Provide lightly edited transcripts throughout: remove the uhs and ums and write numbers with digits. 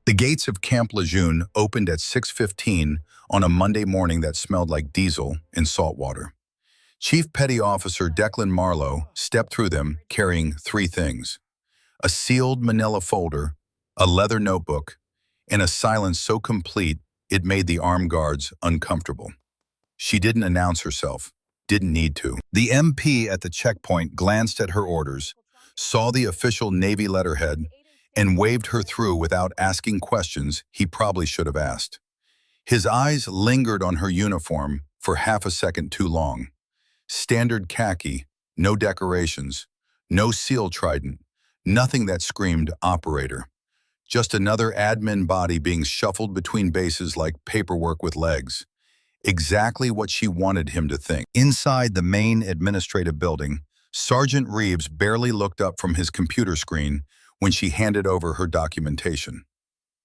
The gates of Camp Lejeune opened at 6:15 on a Monday morning that smelled like diesel and salt water. Chief Petty Officer Declan Marlowe stepped through them carrying three things: a sealed manila folder, a leather notebook, and a silence so complete it made the armed guards uncomfortable. She didn't announce herself, didn't need to. The MP at the checkpoint glanced at her orders, saw the official Navy letterhead, and waved her through without asking questions he probably should have asked. His eyes lingered on her uniform for half a second too long. Standard khaki, no decorations, no seal trident, nothing that screamed operator. Just another admin body being shuffled between bases like paperwork with legs. Exactly what she wanted him to think. Inside the main administrative building, Sergeant Reeves barely looked up from his computer screen when she handed over her documentation.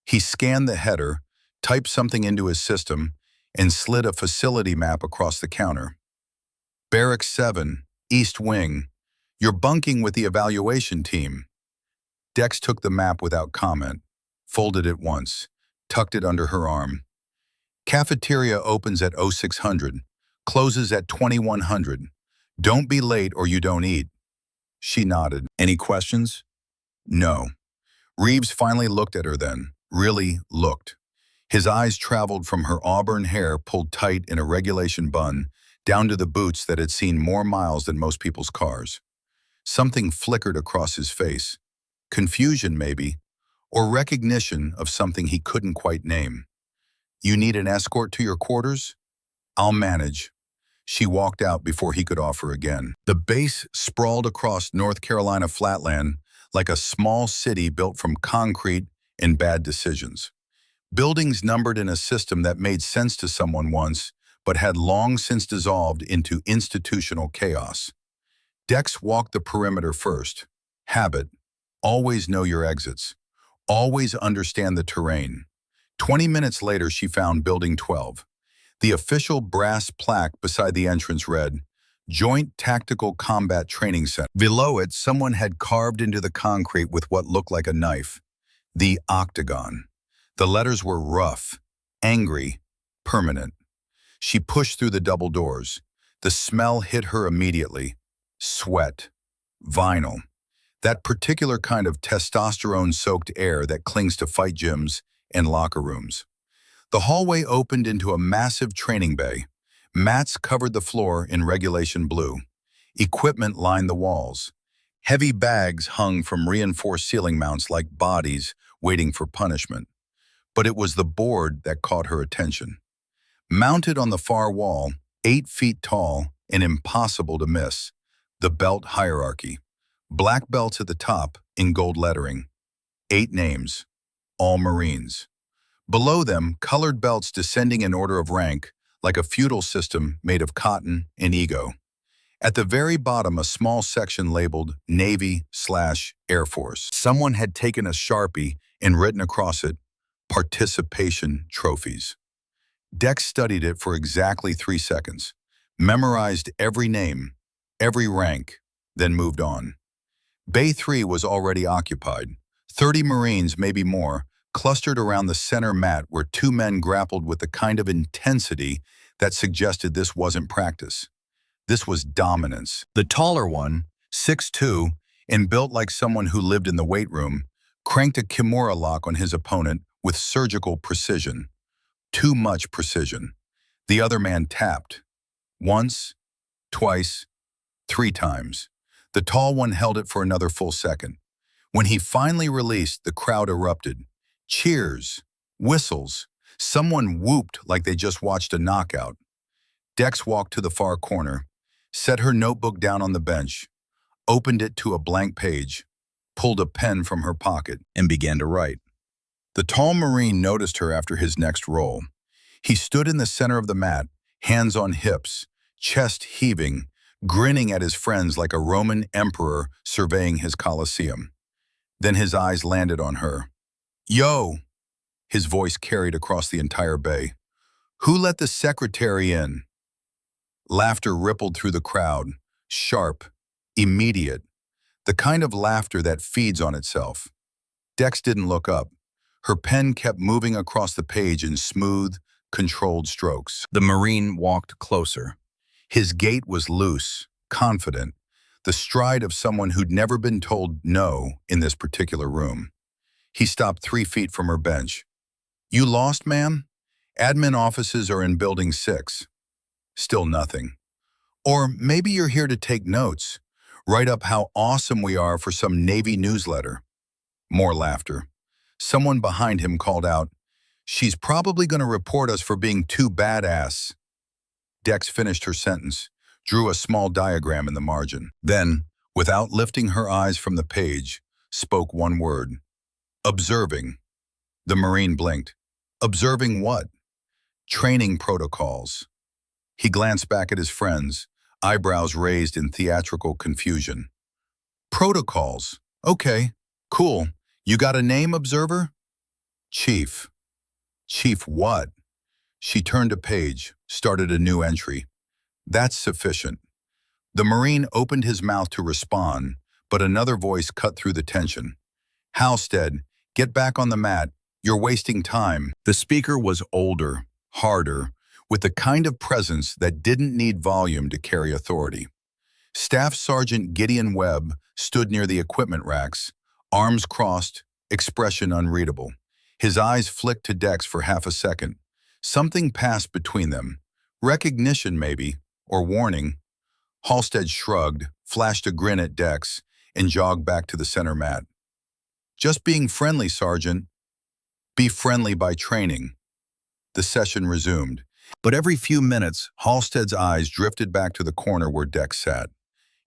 He scanned the header, typed something into his system, and slid a facility map across the counter. Barracks 7, East Wing. You're bunking with the evaluation team. Dex took the map without comment, folded it once, tucked it under her arm. Cafeteria opens at 0600, closes at 2100. Don't be late or you don't eat. She nodded. Any questions? No. Reeves finally looked at her then, really looked. His eyes traveled from her auburn hair pulled tight in a regulation bun down to the boots that had seen more miles than most people's cars. Something flickered across his face. Confusion, maybe, or recognition of something he couldn't quite name. You need an escort to your quarters? I'll manage. She walked out before he could offer again. The base sprawled across North Carolina flatland like a small city built from concrete and bad decisions. Buildings numbered in a system that made sense to someone once, but had long since dissolved into institutional chaos. Dex walked the perimeter first. Habit. Always know your exits. Always understand the terrain. 20 minutes later, she found Building 12. The official brass plaque beside the entrance read, Joint Tactical Combat Training Center. Below it, someone had carved into the concrete with what looked like a knife. The Octagon. The letters were rough, angry, permanent. She pushed through the double doors. The smell hit her immediately. Sweat. Vinyl. That particular kind of testosterone-soaked air that clings to fight gyms and locker rooms. The hallway opened into a massive training bay. Mats covered the floor in regulation blue. Equipment lined the walls. Heavy bags hung from reinforced ceiling mounts like bodies waiting for punishment. But it was the board that caught her attention. Mounted on the far wall, 8 feet tall and impossible to miss, the belt hierarchy. Black belts at the top in gold lettering. 8 names, all Marines. Below them, colored belts descending in order of rank, like a feudal system made of cotton and ego. At the very bottom, a small section labeled Navy/Air Force. Someone had taken a Sharpie and written across it, Participation Trophies. Dex studied it for exactly 3 seconds, memorized every name, every rank, then moved on. Bay 3 was already occupied. 30 Marines, maybe more, clustered around the center mat where 2 men grappled with the kind of intensity that suggested this wasn't practice. This was dominance. The taller one, 6'2", and built like someone who lived in the weight room, cranked a Kimura lock on his opponent with surgical precision. Too much precision. The other man tapped. Once, twice, 3 times. The tall one held it for another full second. When he finally released, the crowd erupted. Cheers, whistles. Someone whooped like they just watched a knockout. Dex walked to the far corner, set her notebook down on the bench, opened it to a blank page, pulled a pen from her pocket, and began to write. The tall Marine noticed her after his next roll. He stood in the center of the mat, hands on hips, chest heaving, grinning at his friends like a Roman emperor surveying his Colosseum. Then his eyes landed on her. Yo! His voice carried across the entire bay. Who let the secretary in? Laughter rippled through the crowd, sharp, immediate, the kind of laughter that feeds on itself. Dex didn't look up. Her pen kept moving across the page in smooth, controlled strokes. The Marine walked closer. His gait was loose, confident, the stride of someone who'd never been told no in this particular room. He stopped 3 feet from her bench. "You lost, ma'am? Admin offices are in Building 6. Still nothing. Or maybe you're here to take notes. Write up how awesome we are for some Navy newsletter." More laughter. Someone behind him called out, "She's probably going to report us for being too badass." Dex finished her sentence, drew a small diagram in the margin. Then, without lifting her eyes from the page, spoke one word. "Observing." The Marine blinked. "Observing what?" "Training protocols." He glanced back at his friends, eyebrows raised in theatrical confusion. "Protocols. Okay, cool. You got a name, Observer?" "Chief." "Chief what?" She turned a page, started a new entry. "That's sufficient." The Marine opened his mouth to respond, but another voice cut through the tension. "Halstead, get back on the mat. You're wasting time." The speaker was older, harder, with the kind of presence that didn't need volume to carry authority. Staff Sergeant Gideon Webb stood near the equipment racks, arms crossed, expression unreadable. His eyes flicked to Dex for half a second. Something passed between them. Recognition, maybe, or warning. Halstead shrugged, flashed a grin at Dex, and jogged back to the center mat. "Just being friendly, Sergeant." "Be friendly by training." The session resumed. But every few minutes, Halstead's eyes drifted back to the corner where Dex sat.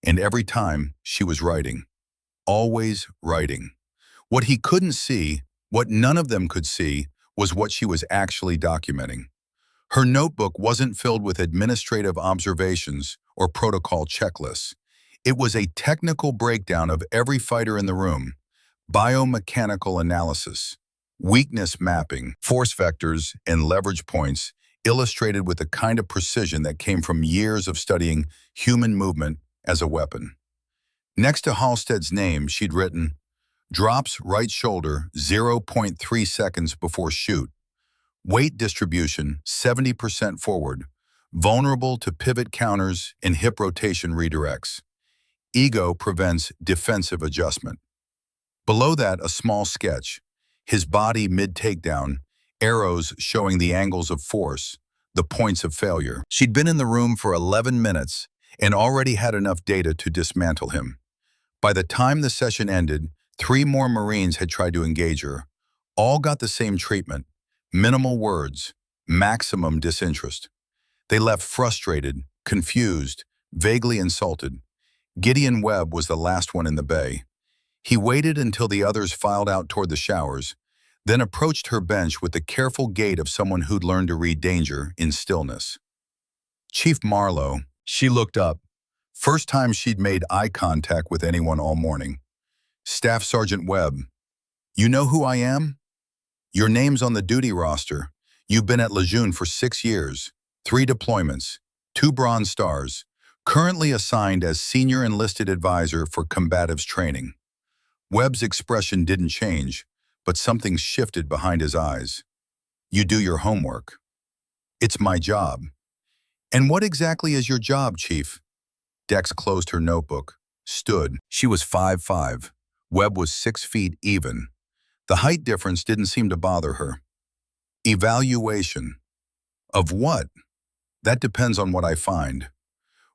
And every time, she was writing. Always writing. What he couldn't see, what none of them could see, was what she was actually documenting. Her notebook wasn't filled with administrative observations or protocol checklists. It was a technical breakdown of every fighter in the room, biomechanical analysis, weakness mapping, force vectors, and leverage points illustrated with the kind of precision that came from years of studying human movement as a weapon. Next to Halstead's name, she'd written, "Drops right shoulder 0.3 seconds before shoot. Weight distribution 70% forward. Vulnerable to pivot counters and hip rotation redirects. Ego prevents defensive adjustment." Below that, a small sketch. His body mid-takedown, arrows showing the angles of force, the points of failure. She'd been in the room for 11 minutes and already had enough data to dismantle him. By the time the session ended, 3 more Marines had tried to engage her. All got the same treatment. Minimal words, maximum disinterest. They left frustrated, confused, vaguely insulted. Gideon Webb was the last one in the bay. He waited until the others filed out toward the showers, then approached her bench with the careful gait of someone who'd learned to read danger in stillness. "Chief Marlowe." She looked up. First time she'd made eye contact with anyone all morning. "Staff Sergeant Webb. You know who I am? Your name's on the duty roster. You've been at Lejeune for 6 years, 3 deployments, 2 Bronze Stars, currently assigned as Senior Enlisted Advisor for Combatives Training." Webb's expression didn't change, but something shifted behind his eyes. "You do your homework." "It's my job." "And what exactly is your job, Chief?" Dex closed her notebook, stood. She was 5'5". Webb was 6 feet even. The height difference didn't seem to bother her. "Evaluation." "Of what?" "That depends on what I find."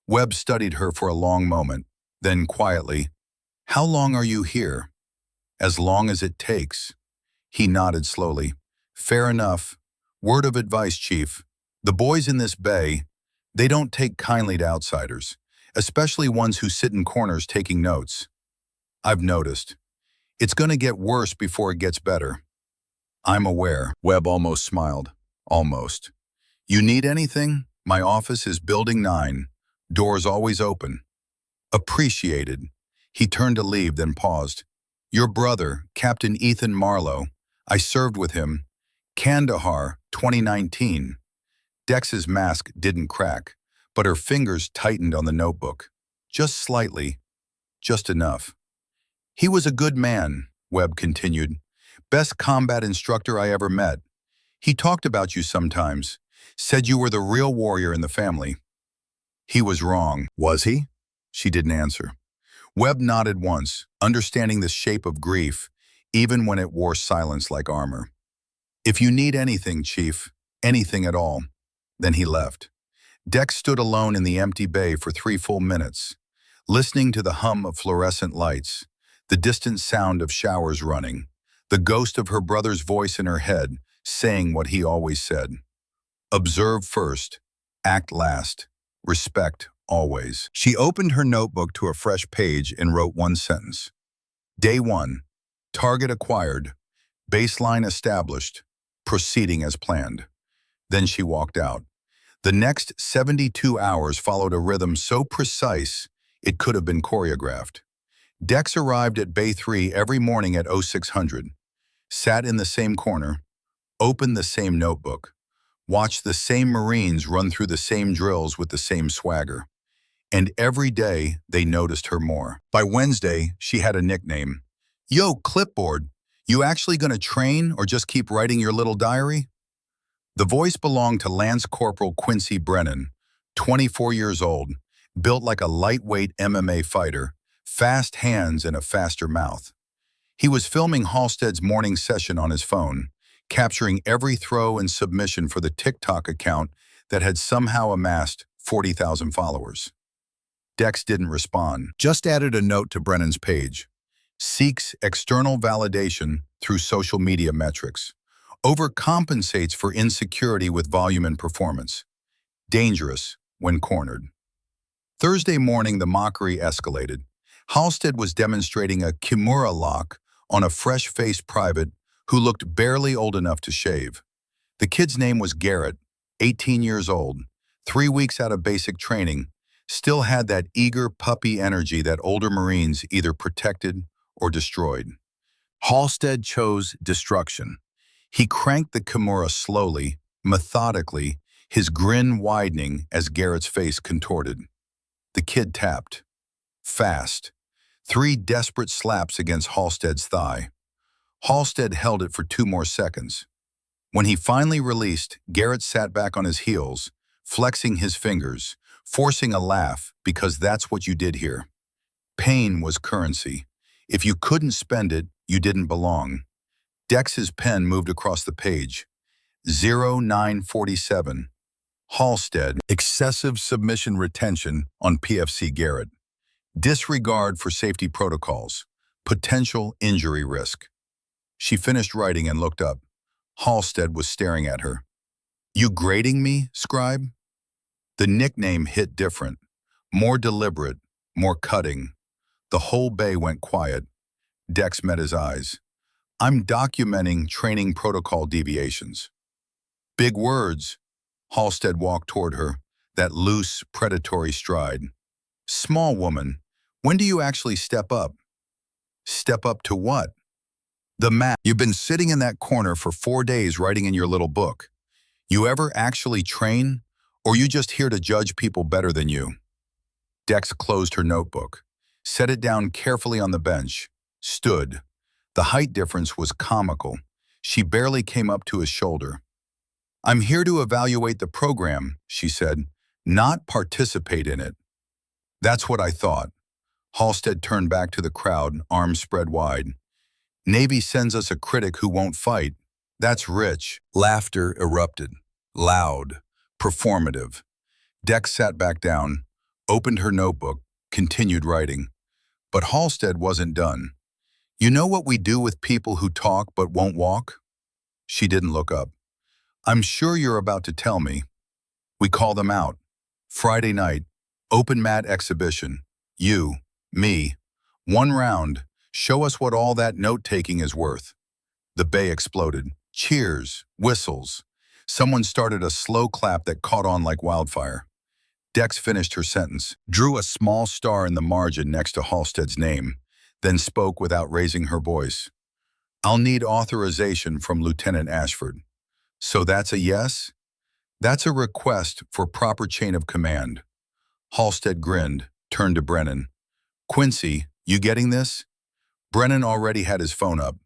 Webb studied her for a long moment, then quietly, "How long are you here?" "As long as it takes." He nodded slowly. "Fair enough. Word of advice, Chief. The boys in this bay, they don't take kindly to outsiders, especially ones who sit in corners taking notes. I've noticed. It's going to get worse before it gets better." "I'm aware." Webb almost smiled. "Almost. You need anything? My office is Building 9. Doors always open." "Appreciated." He turned to leave, then paused. "Your brother, Captain Ethan Marlowe. I served with him. Kandahar, 2019. Dex's mask didn't crack, but her fingers tightened on the notebook. Just slightly. Just enough. "He was a good man," Webb continued. Best combat instructor I ever met. He talked about you sometimes. Said you were the real warrior in the family. He was wrong. Was he? She didn't answer. Webb nodded once, understanding the shape of grief, even when it wore silence like armor. If you need anything, Chief, anything at all. Then he left. Dex stood alone in the empty bay for 3 full minutes, listening to the hum of fluorescent lights, the distant sound of showers running, the ghost of her brother's voice in her head saying what he always said. Observe first, act last, respect always. She opened her notebook to a fresh page and wrote one sentence. Day 1, target acquired, baseline established, proceeding as planned. Then she walked out. The next 72 hours followed a rhythm so precise it could have been choreographed. Dex arrived at Bay 3 every morning at 0600, sat in the same corner, opened the same notebook, watched the same Marines run through the same drills with the same swagger. And every day, they noticed her more. By Wednesday, she had a nickname. Yo, clipboard, you actually gonna train or just keep writing your little diary? The voice belonged to Lance Corporal Quincy Brennan, 24 years old, built like a lightweight MMA fighter, fast hands and a faster mouth. He was filming Halstead's morning session on his phone, capturing every throw and submission for the TikTok account that had somehow amassed 40,000 followers. Dex didn't respond, just added a note to Brennan's page. Seeks external validation through social media metrics. Overcompensates for insecurity with volume and performance. Dangerous when cornered. Thursday morning, the mockery escalated. Halstead was demonstrating a Kimura lock on a fresh-faced private who looked barely old enough to shave. The kid's name was Garrett, 18 years old, 3 weeks out of basic training, still had that eager puppy energy that older Marines either protected or destroyed. Halstead chose destruction. He cranked the Kimura slowly, methodically, his grin widening as Garrett's face contorted. The kid tapped. Fast. 3 desperate slaps against Halstead's thigh. Halstead held it for 2 more seconds. When he finally released, Garrett sat back on his heels, flexing his fingers, forcing a laugh because that's what you did here. Pain was currency. If you couldn't spend it, you didn't belong. Dex's pen moved across the page. 0947. Halstead, excessive submission retention on PFC Garrett. Disregard for safety protocols. Potential injury risk. She finished writing and looked up. Halstead was staring at her. You grading me, scribe? The nickname hit different. More deliberate, more cutting. The whole bay went quiet. Dex met his eyes. I'm documenting training protocol deviations. Big words. Halstead walked toward her, that loose, predatory stride. Small woman, when do you actually step up? Step up to what? The map. You've been sitting in that corner for 4 days writing in your little book. You ever actually train, or you just here to judge people better than you? Dex closed her notebook, set it down carefully on the bench, stood. The height difference was comical. She barely came up to his shoulder. I'm here to evaluate the program, she said, not participate in it. That's what I thought. Halstead turned back to the crowd, arms spread wide. Navy sends us a critic who won't fight. That's rich. Laughter erupted. Loud. Performative. Dex sat back down, opened her notebook, continued writing. But Halstead wasn't done. You know what we do with people who talk but won't walk? She didn't look up. I'm sure you're about to tell me. We call them out. Friday night, open mat exhibition. You, me. 1 round. Show us what all that note-taking is worth. The bay exploded. Cheers, whistles. Someone started a slow clap that caught on like wildfire. Dex finished her sentence, drew a small star in the margin next to Halstead's name, then spoke without raising her voice. I'll need authorization from Lieutenant Ashford. So that's a yes? That's a request for proper chain of command. Halstead grinned, turned to Brennan. Quincy, you getting this? Brennan already had his phone up.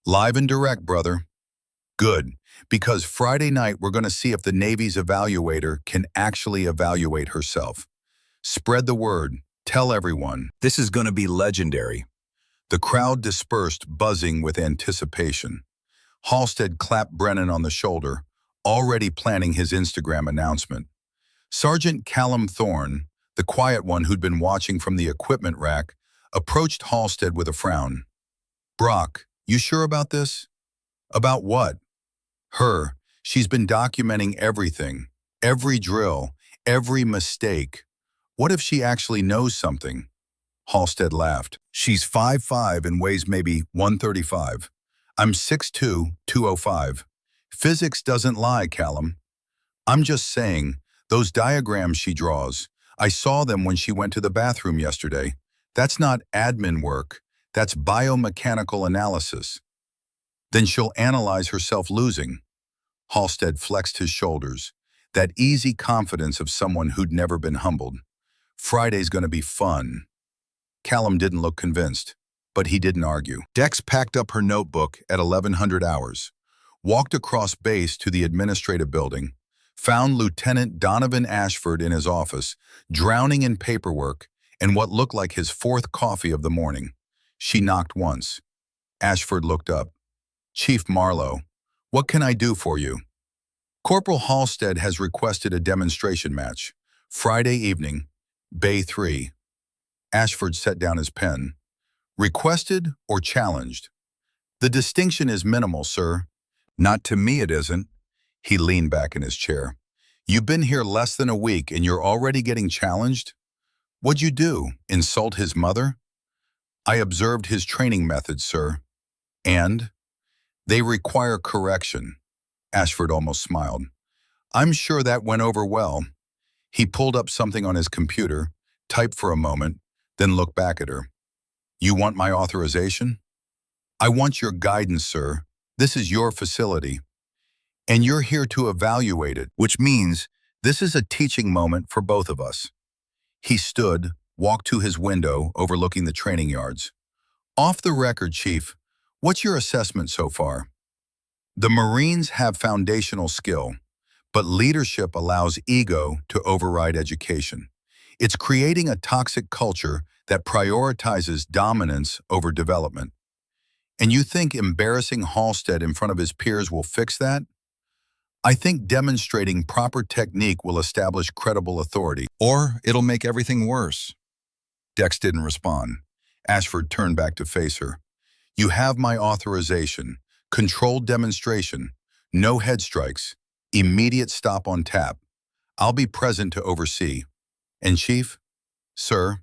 Live and direct, brother. Good, because Friday night we're going to see if the Navy's evaluator can actually evaluate herself. Spread the word. Tell everyone. This is going to be legendary. The crowd dispersed, buzzing with anticipation. Halstead clapped Brennan on the shoulder, already planning his Instagram announcement. Sergeant Callum Thorne, the quiet one who'd been watching from the equipment rack, approached Halstead with a frown. Brock, you sure about this? About what? Her. She's been documenting everything, every drill, every mistake. What if she actually knows something? Halstead laughed. She's 5'5" and weighs maybe 135. I'm 6'2", 205. Physics doesn't lie, Callum. I'm just saying, those diagrams she draws, I saw them when she went to the bathroom yesterday. That's not admin work. That's biomechanical analysis. Then she'll analyze herself losing. Halstead flexed his shoulders, that easy confidence of someone who'd never been humbled. Friday's gonna be fun. Callum didn't look convinced, but he didn't argue. Dex packed up her notebook at 1100 hours, walked across base to the administrative building, found Lieutenant Donovan Ashford in his office, drowning in paperwork and what looked like his fourth coffee of the morning. She knocked once. Ashford looked up. Chief Marlowe, what can I do for you? Corporal Halstead has requested a demonstration match. Friday evening, Bay 3. Ashford set down his pen. Requested or challenged? The distinction is minimal, sir. Not to me it isn't. He leaned back in his chair. You've been here less than a week and you're already getting challenged? What'd you do? Insult his mother? I observed his training methods, sir. And? They require correction. Ashford almost smiled. I'm sure that went over well. He pulled up something on his computer, typed for a moment, then looked back at her. You want my authorization? I want your guidance, sir. This is your facility. And you're here to evaluate it, which means this is a teaching moment for both of us. He stood, walked to his window overlooking the training yards. Off the record, Chief, what's your assessment so far? The Marines have foundational skill, but leadership allows ego to override education. It's creating a toxic culture that prioritizes dominance over development. And you think embarrassing Halstead in front of his peers will fix that? I think demonstrating proper technique will establish credible authority, or it'll make everything worse. Dex didn't respond. Ashford turned back to face her. You have my authorization. Controlled demonstration. No head strikes. Immediate stop on tap. I'll be present to oversee. And Chief, sir,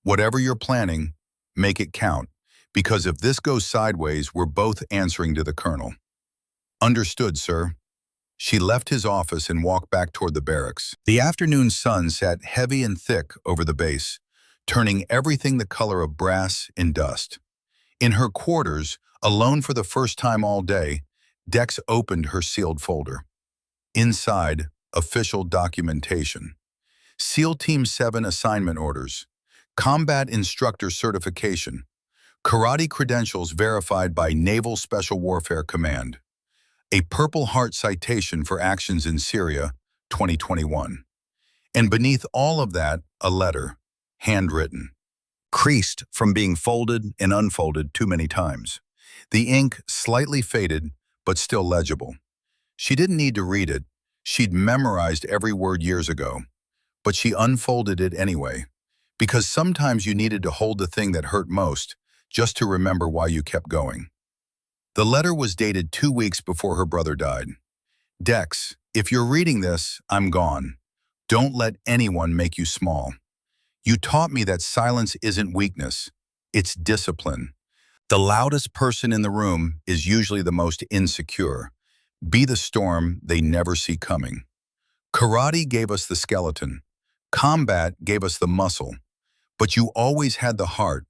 whatever you're planning, make it count, because if this goes sideways, we're both answering to the colonel. Understood, sir. She left his office and walked back toward the barracks. The afternoon sun sat heavy and thick over the base, turning everything the color of brass and dust. In her quarters, alone for the first time all day, Dex opened her sealed folder. Inside, official documentation. SEAL Team 7 assignment orders. Combat instructor certification. Karate credentials verified by Naval Special Warfare Command. A Purple Heart citation for actions in Syria, 2021. And beneath all of that, a letter, handwritten. Creased from being folded and unfolded too many times. The ink slightly faded, but still legible. She didn't need to read it. She'd memorized every word years ago. But she unfolded it anyway, because sometimes you needed to hold the thing that hurt most, just to remember why you kept going. The letter was dated 2 weeks before her brother died. Dex, if you're reading this, I'm gone. Don't let anyone make you small. You taught me that silence isn't weakness, it's discipline. The loudest person in the room is usually the most insecure. Be the storm they never see coming. Karate gave us the skeleton. Combat gave us the muscle. But you always had the heart.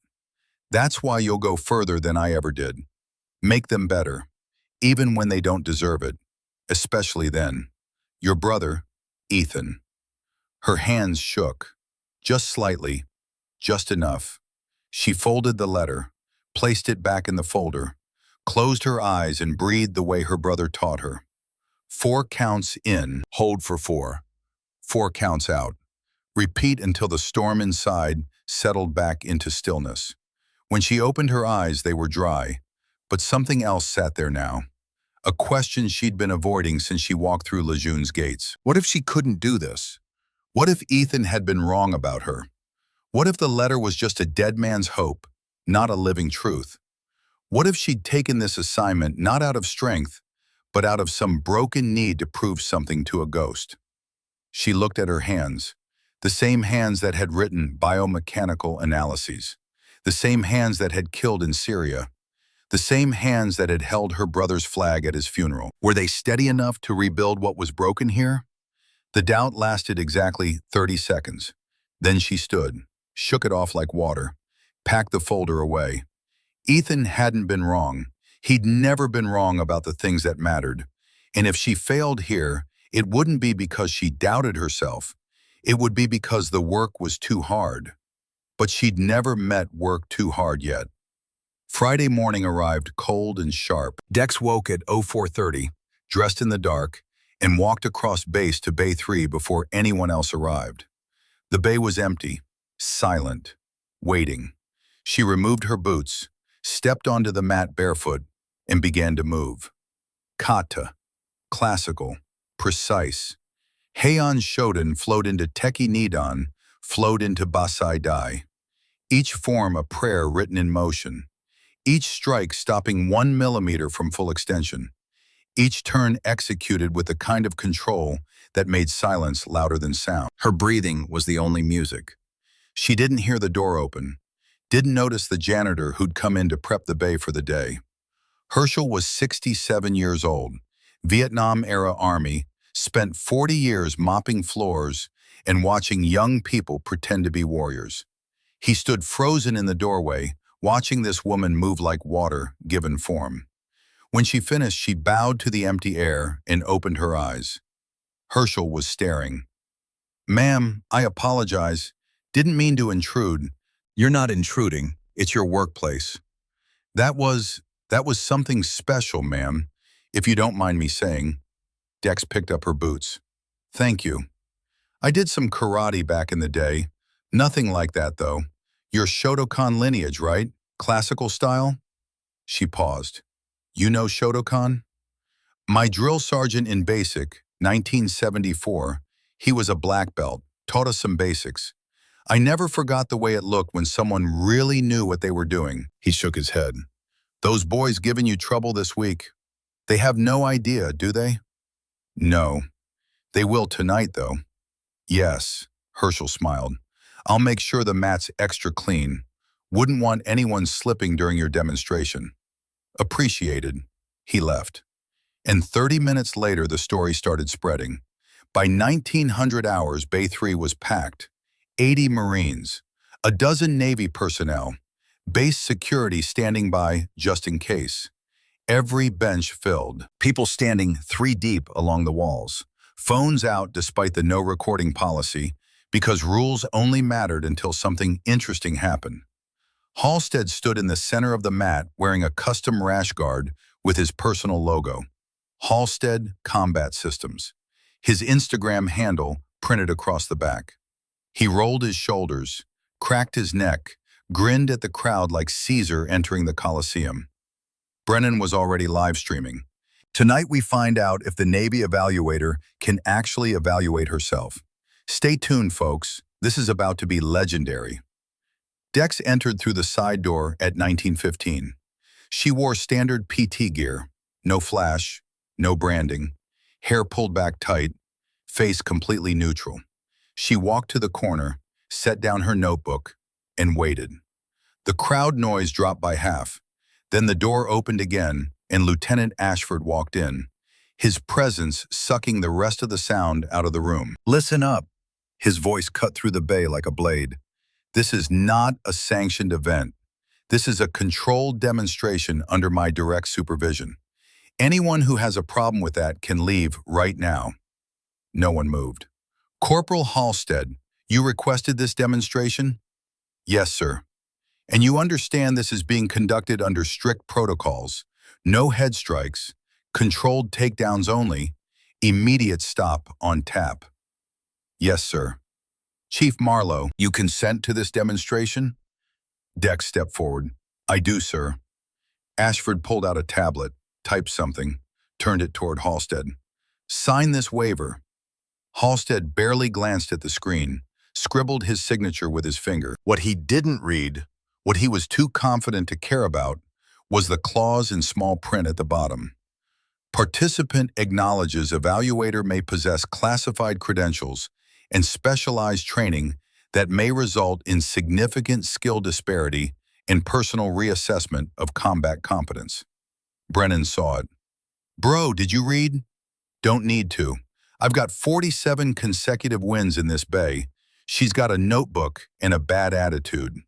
That's why you'll go further than I ever did. Make them better, even when they don't deserve it, especially then. Your brother, Ethan. Her hands shook, just slightly, just enough. She folded the letter, placed it back in the folder, closed her eyes and breathed the way her brother taught her. 4 counts in, hold for 4. 4 counts out. Repeat until the storm inside settled back into stillness. When she opened her eyes, they were dry, but something else sat there now. A question she'd been avoiding since she walked through Lejeune's gates. What if she couldn't do this? What if Ethan had been wrong about her? What if the letter was just a dead man's hope, not a living truth? What if she'd taken this assignment not out of strength, but out of some broken need to prove something to a ghost? She looked at her hands, the same hands that had written biomechanical analyses, the same hands that had killed in Syria, the same hands that had held her brother's flag at his funeral. Were they steady enough to rebuild what was broken here? The doubt lasted exactly 30 seconds. Then she stood, shook it off like water, packed the folder away. Ethan hadn't been wrong. He'd never been wrong about the things that mattered. And if she failed here, it wouldn't be because she doubted herself. It would be because the work was too hard. But she'd never met work too hard yet. Friday morning arrived cold and sharp. Dex woke at 04:30, dressed in the dark, and walked across base to Bay 3 before anyone else arrived. The bay was empty, silent, waiting. She removed her boots, stepped onto the mat barefoot, and began to move. Kata, classical, precise. Heian Shodan flowed into Teki Nidan, flowed into Basai Dai. Each form a prayer written in motion. Each strike stopping 1 millimeter from full extension. Each turn executed with the kind of control that made silence louder than sound. Her breathing was the only music. She didn't hear the door open, didn't notice the janitor who'd come in to prep the bay for the day. Herschel was 67 years old, Vietnam-era Army, spent 40 years mopping floors and watching young people pretend to be warriors. He stood frozen in the doorway, watching this woman move like water given form. When she finished, she bowed to the empty air and opened her eyes. Herschel was staring. "Ma'am, I apologize. Didn't mean to intrude." "You're not intruding. It's your workplace." That was something special, ma'am, if you don't mind me saying." Dex picked up her boots. "Thank you. I did some karate back in the day. Nothing like that, though. Your Shotokan lineage, right? Classical style?" She paused. "You know Shotokan?" "My drill sergeant in basic, 1974, he was a black belt, taught us some basics. I never forgot the way it looked when someone really knew what they were doing." He shook his head. "Those boys giving you trouble this week, they have no idea, do they?" "No. They will tonight, though." "Yes," Herschel smiled. "I'll make sure the mat's extra clean. Wouldn't want anyone slipping during your demonstration." "Appreciated." He left. And 30 minutes later, the story started spreading. By 1900 hours, Bay 3 was packed. 80 Marines, a dozen Navy personnel, base security standing by just in case. Every bench filled. People standing 3 deep along the walls. Phones out despite the no recording policy, because rules only mattered until something interesting happened. Halstead stood in the center of the mat wearing a custom rash guard with his personal logo. Halstead Combat Systems. His Instagram handle printed across the back. He rolled his shoulders, cracked his neck, grinned at the crowd like Caesar entering the Colosseum. Brennan was already live streaming. Tonight we find out if the Navy evaluator can actually evaluate herself. Stay tuned, folks. This is about to be legendary. Dex entered through the side door at 1915. She wore standard PT gear. No flash, no branding. Hair pulled back tight, face completely neutral. She walked to the corner, set down her notebook, and waited. The crowd noise dropped by half. Then the door opened again, and Lieutenant Ashford walked in, his presence sucking the rest of the sound out of the room. "Listen up." His voice cut through the bay like a blade. "This is not a sanctioned event. This is a controlled demonstration under my direct supervision. Anyone who has a problem with that can leave right now." No one moved. "Corporal Halstead, you requested this demonstration?" "Yes, sir. And you understand this is being conducted under strict protocols. No head strikes, controlled takedowns only, immediate stop on tap. Yes, sir. Chief Marlowe, you consent to this demonstration? Dex stepped forward. I do, sir. Ashford pulled out a tablet, typed something, turned it toward Halstead. Sign this waiver. Halstead barely glanced at the screen, scribbled his signature with his finger. What he didn't read, what he was too confident to care about, was the clause in small print at the bottom. Participant acknowledges evaluator may possess classified credentials and specialized training that may result in significant skill disparity and personal reassessment of combat competence. Brennan saw it. Bro, did you read? Don't need to. I've got 47 consecutive wins in this bay. She's got a notebook and a bad attitude.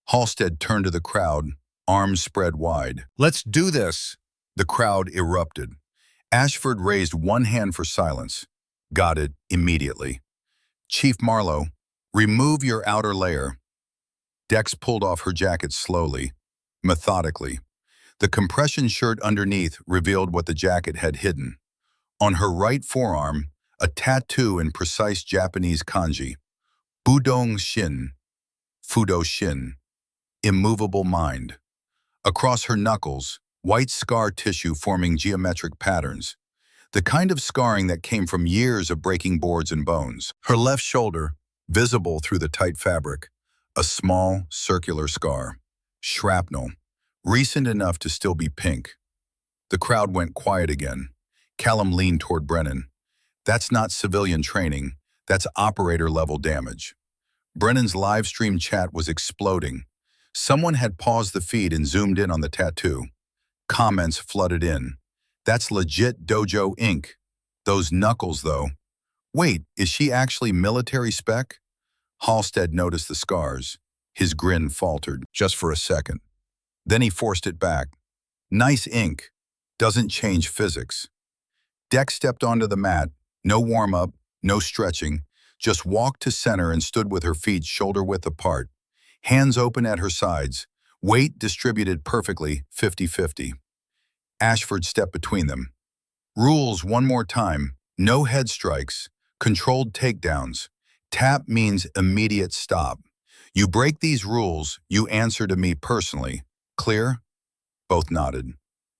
Halstead turned to the crowd, arms spread wide. Let's do this. The crowd erupted. Ashford raised one hand for silence. Got it immediately. Chief Marlowe, remove your outer layer. Dex pulled off her jacket slowly, methodically. The compression shirt underneath revealed what the jacket had hidden. On her right forearm, a tattoo in precise Japanese kanji. Budong Shin, Fudo Shin, immovable mind. Across her knuckles, white scar tissue forming geometric patterns. The kind of scarring that came from years of breaking boards and bones. Her left shoulder, visible through the tight fabric, a small, circular scar. Shrapnel, recent enough to still be pink. The crowd went quiet again. Callum leaned toward Brennan. That's not civilian training, that's operator-level damage. Brennan's live stream chat was exploding. Someone had paused the feed and zoomed in on the tattoo. Comments flooded in. That's legit Dojo Inc. Those knuckles, though. Wait, is she actually military spec? Halstead noticed the scars. His grin faltered, just for a second. Then he forced it back. Nice ink. Doesn't change physics. Dex stepped onto the mat. No warm-up, no stretching. Just walked to center and stood with her feet shoulder-width apart. Hands open at her sides. Weight distributed perfectly, 50-50. Ashford stepped between them. Rules one more time. No head strikes. Controlled takedowns. Tap means immediate stop. You break these rules, you answer to me personally. Clear? Both nodded.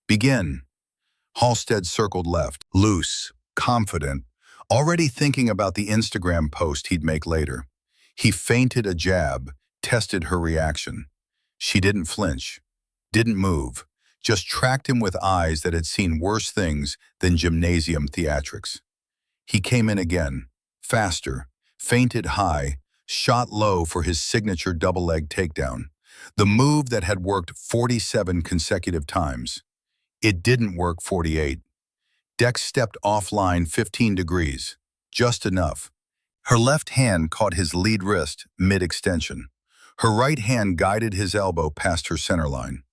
Begin. Halstead circled left, loose, confident, already thinking about the Instagram post he'd make later. He feinted a jab, tested her reaction. She didn't flinch, didn't move, just tracked him with eyes that had seen worse things than gymnasium theatrics. He came in again, faster, feinted high, shot low for his signature double-leg takedown, the move that had worked 47 consecutive times. It didn't work 48. Dex stepped offline 15 degrees, just enough. Her left hand caught his lead wrist mid-extension. Her right hand guided his elbow past her center line.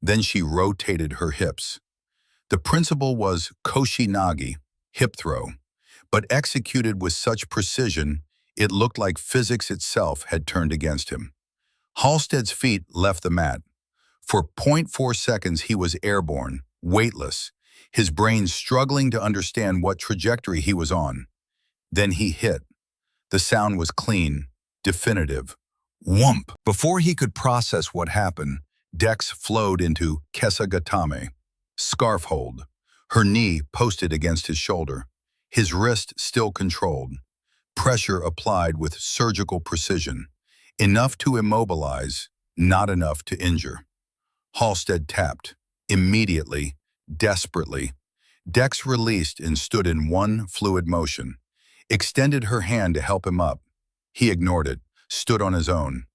Then she rotated her hips. The principle was koshi-nagi, hip throw, but executed with such precision it looked like physics itself had turned against him. Halstead's feet left the mat. For 0.4 seconds he was airborne, weightless, his brain struggling to understand what trajectory he was on. Then he hit. The sound was clean, definitive. Whump! Before he could process what happened, Dex flowed into kesagatame, scarf hold, her knee posted against his shoulder, his wrist still controlled, pressure applied with surgical precision, enough to immobilize, not enough to injure. Halstead tapped, immediately, desperately. Dex released and stood in one fluid motion, extended her hand to help him up. He ignored it, stood on his own.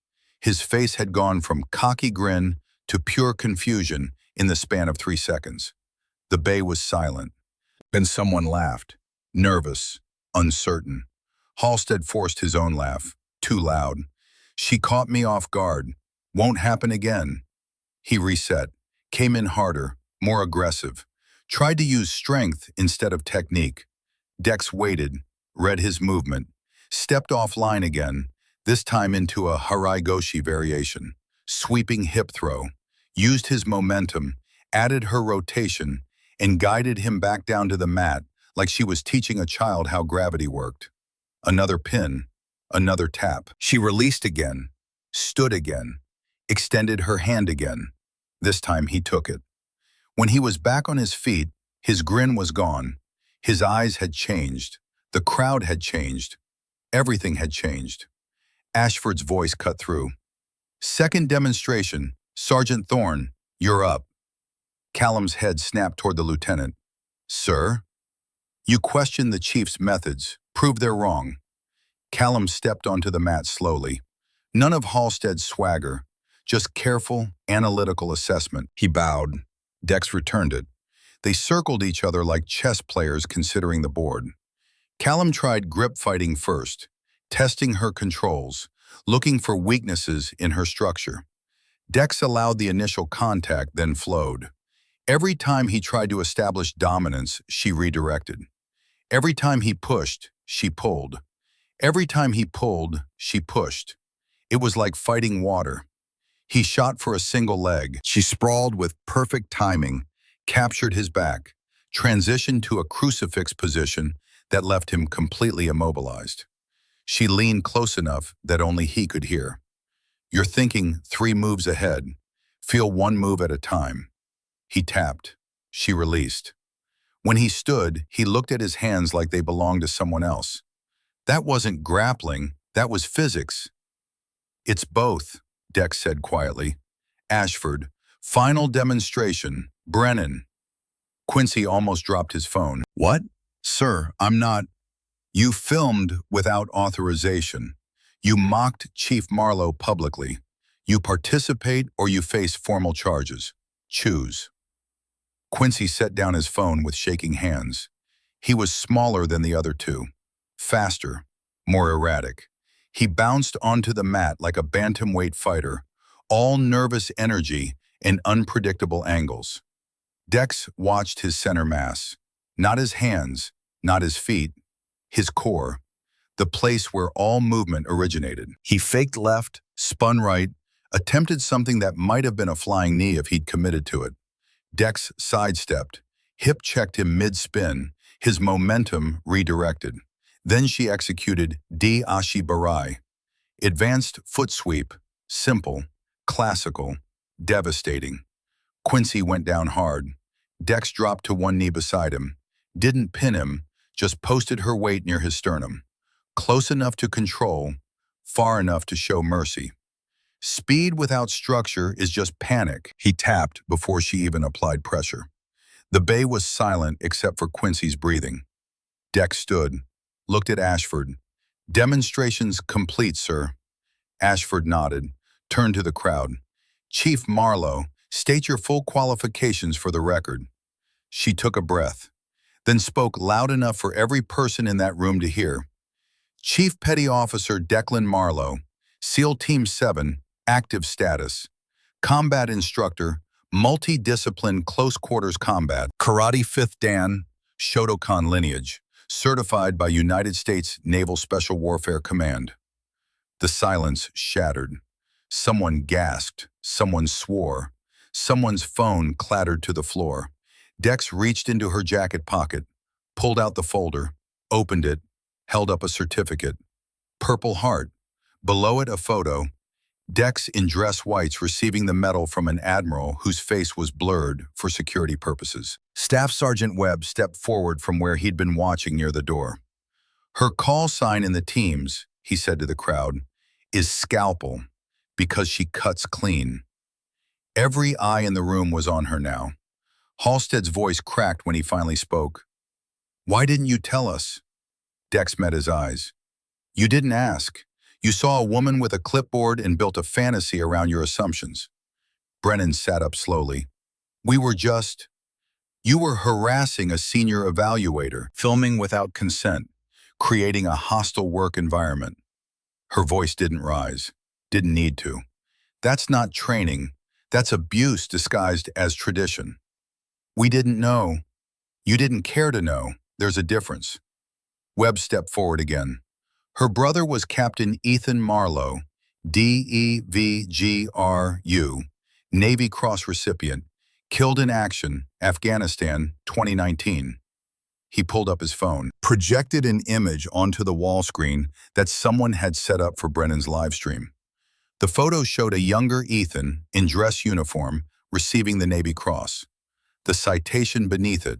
His face had gone from cocky grin to pure confusion in the span of 3 seconds. The bay was silent. Then someone laughed, nervous, uncertain. Halstead forced his own laugh, too loud. She caught me off guard. Won't happen again. He reset, came in harder, more aggressive, tried to use strength instead of technique. Dex waited, read his movement, stepped offline again, this time into a Harai Goshi variation, sweeping hip throw, used his momentum, added her rotation, and guided him back down to the mat like she was teaching a child how gravity worked. Another pin, another tap. She released again, stood again, extended her hand again. This time he took it. When he was back on his feet, his grin was gone. His eyes had changed. The crowd had changed. Everything had changed. Ashford's voice cut through. Second demonstration, Sergeant Thorne, you're up. Callum's head snapped toward the lieutenant. Sir? You question the chief's methods. Prove they're wrong. Callum stepped onto the mat slowly. None of Halstead's swagger, just careful, analytical assessment. He bowed. Dex returned it. They circled each other like chess players considering the board. Callum tried grip fighting first, testing her controls, looking for weaknesses in her structure. Dex allowed the initial contact, then flowed. Every time he tried to establish dominance, she redirected. Every time he pushed, she pulled. Every time he pulled, she pushed. It was like fighting water. He shot for a single leg. She sprawled with perfect timing, captured his back, transitioned to a crucifix position that left him completely immobilized. She leaned close enough that only he could hear. You're thinking 3 moves ahead. Feel 1 move at a time. He tapped. She released. When he stood, he looked at his hands like they belonged to someone else. That wasn't grappling, that was physics. It's both, Dex said quietly. Ashford, final demonstration, Brennan. Quincy almost dropped his phone. What? Sir, I'm not. You filmed without authorization. You mocked Chief Marlowe publicly. You participate or you face formal charges. Choose. Quincy set down his phone with shaking hands. He was smaller than the other two. Faster, more erratic. He bounced onto the mat like a bantamweight fighter, all nervous energy and unpredictable angles. Dex watched his center mass. Not his hands, not his feet, his core, the place where all movement originated. He faked left, spun right, attempted something that might have been a flying knee if he'd committed to it. Dex sidestepped, hip-checked him mid-spin, his momentum redirected. Then she executed D Ashi Barai. Advanced foot sweep, simple, classical, devastating. Quincy went down hard. Dex dropped to one knee beside him. Didn't pin him, just posted her weight near his sternum. Close enough to control, far enough to show mercy. Speed without structure is just panic, he tapped before she even applied pressure. The bay was silent except for Quincy's breathing. Dex stood, looked at Ashford. Demonstrations complete, sir. Ashford nodded, turned to the crowd. Chief Marlowe, state your full qualifications for the record. She took a breath, then spoke loud enough for every person in that room to hear. Chief Petty Officer Declan Marlowe, SEAL Team 7, active status. Combat instructor, multi-discipline close quarters combat. Karate 5th Dan, Shotokan lineage, certified by United States Naval Special Warfare Command. The silence shattered. Someone gasped, someone swore. Someone's phone clattered to the floor. Dex reached into her jacket pocket, pulled out the folder, opened it, held up a certificate. Purple Heart. Below it a photo. Dex in dress whites receiving the medal from an admiral whose face was blurred for security purposes. Staff Sergeant Webb stepped forward from where he'd been watching near the door. Her call sign in the teams, he said to the crowd, is Scalpel, because she cuts clean. Every eye in the room was on her now. Halstead's voice cracked when he finally spoke. Why didn't you tell us? Dex met his eyes. You didn't ask. You saw a woman with a clipboard and built a fantasy around your assumptions. Brennan sat up slowly. You were harassing a senior evaluator, filming without consent, creating a hostile work environment. Her voice didn't rise, didn't need to. That's not training, that's abuse disguised as tradition. We didn't know. You didn't care to know. There's a difference. Webb stepped forward again. Her brother was Captain Ethan Marlowe, DEVGRU, Navy Cross recipient, Killed in action, Afghanistan, 2019. He pulled up his phone, projected an image onto the wall screen that someone had set up for Brennan's live stream. The photo showed a younger Ethan in dress uniform receiving the Navy Cross. The citation beneath it: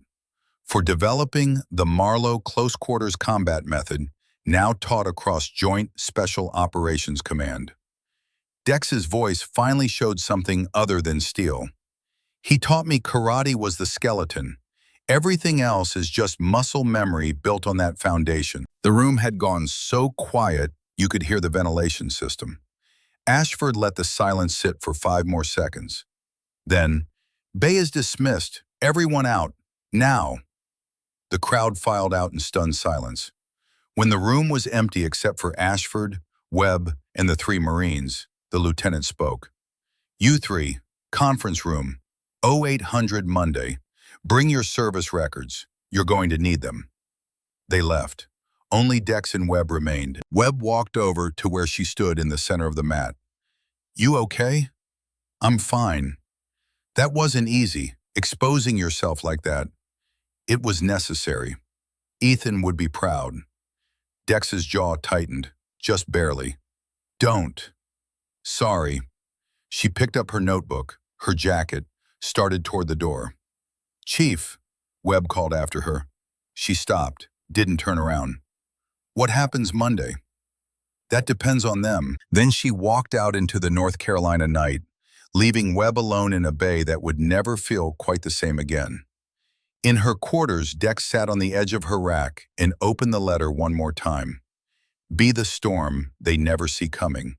for developing the Marlowe Close Quarters Combat Method, now taught across Joint Special Operations Command. Dex's voice finally showed something other than steel. He taught me karate was the skeleton. Everything else is just muscle memory built on that foundation. The room had gone so quiet you could hear the ventilation system. Ashford let the silence sit for 5 more seconds. Then, "Bay is dismissed. Everyone out. Now." The crowd filed out in stunned silence. When the room was empty except for Ashford, Webb, and the 3 Marines, the lieutenant spoke. "You 3, conference room, 0800 Monday. Bring your service records. You're going to need them." They left. Only Dex and Webb remained. Webb walked over to where she stood in the center of the mat. "You okay?" "I'm fine." "That wasn't easy, exposing yourself like that." "It was necessary. Ethan would be proud." Dex's jaw tightened, just barely. "Don't." "Sorry." She picked up her notebook, her jacket, started toward the door. "Chief," Webb called after her. She stopped, didn't turn around. "What happens Monday?" "That depends on them." Then she walked out into the North Carolina night, leaving Webb alone in a bay that would never feel quite the same again. In her quarters, Dex sat on the edge of her rack and opened the letter one more time. Be the storm they never see coming.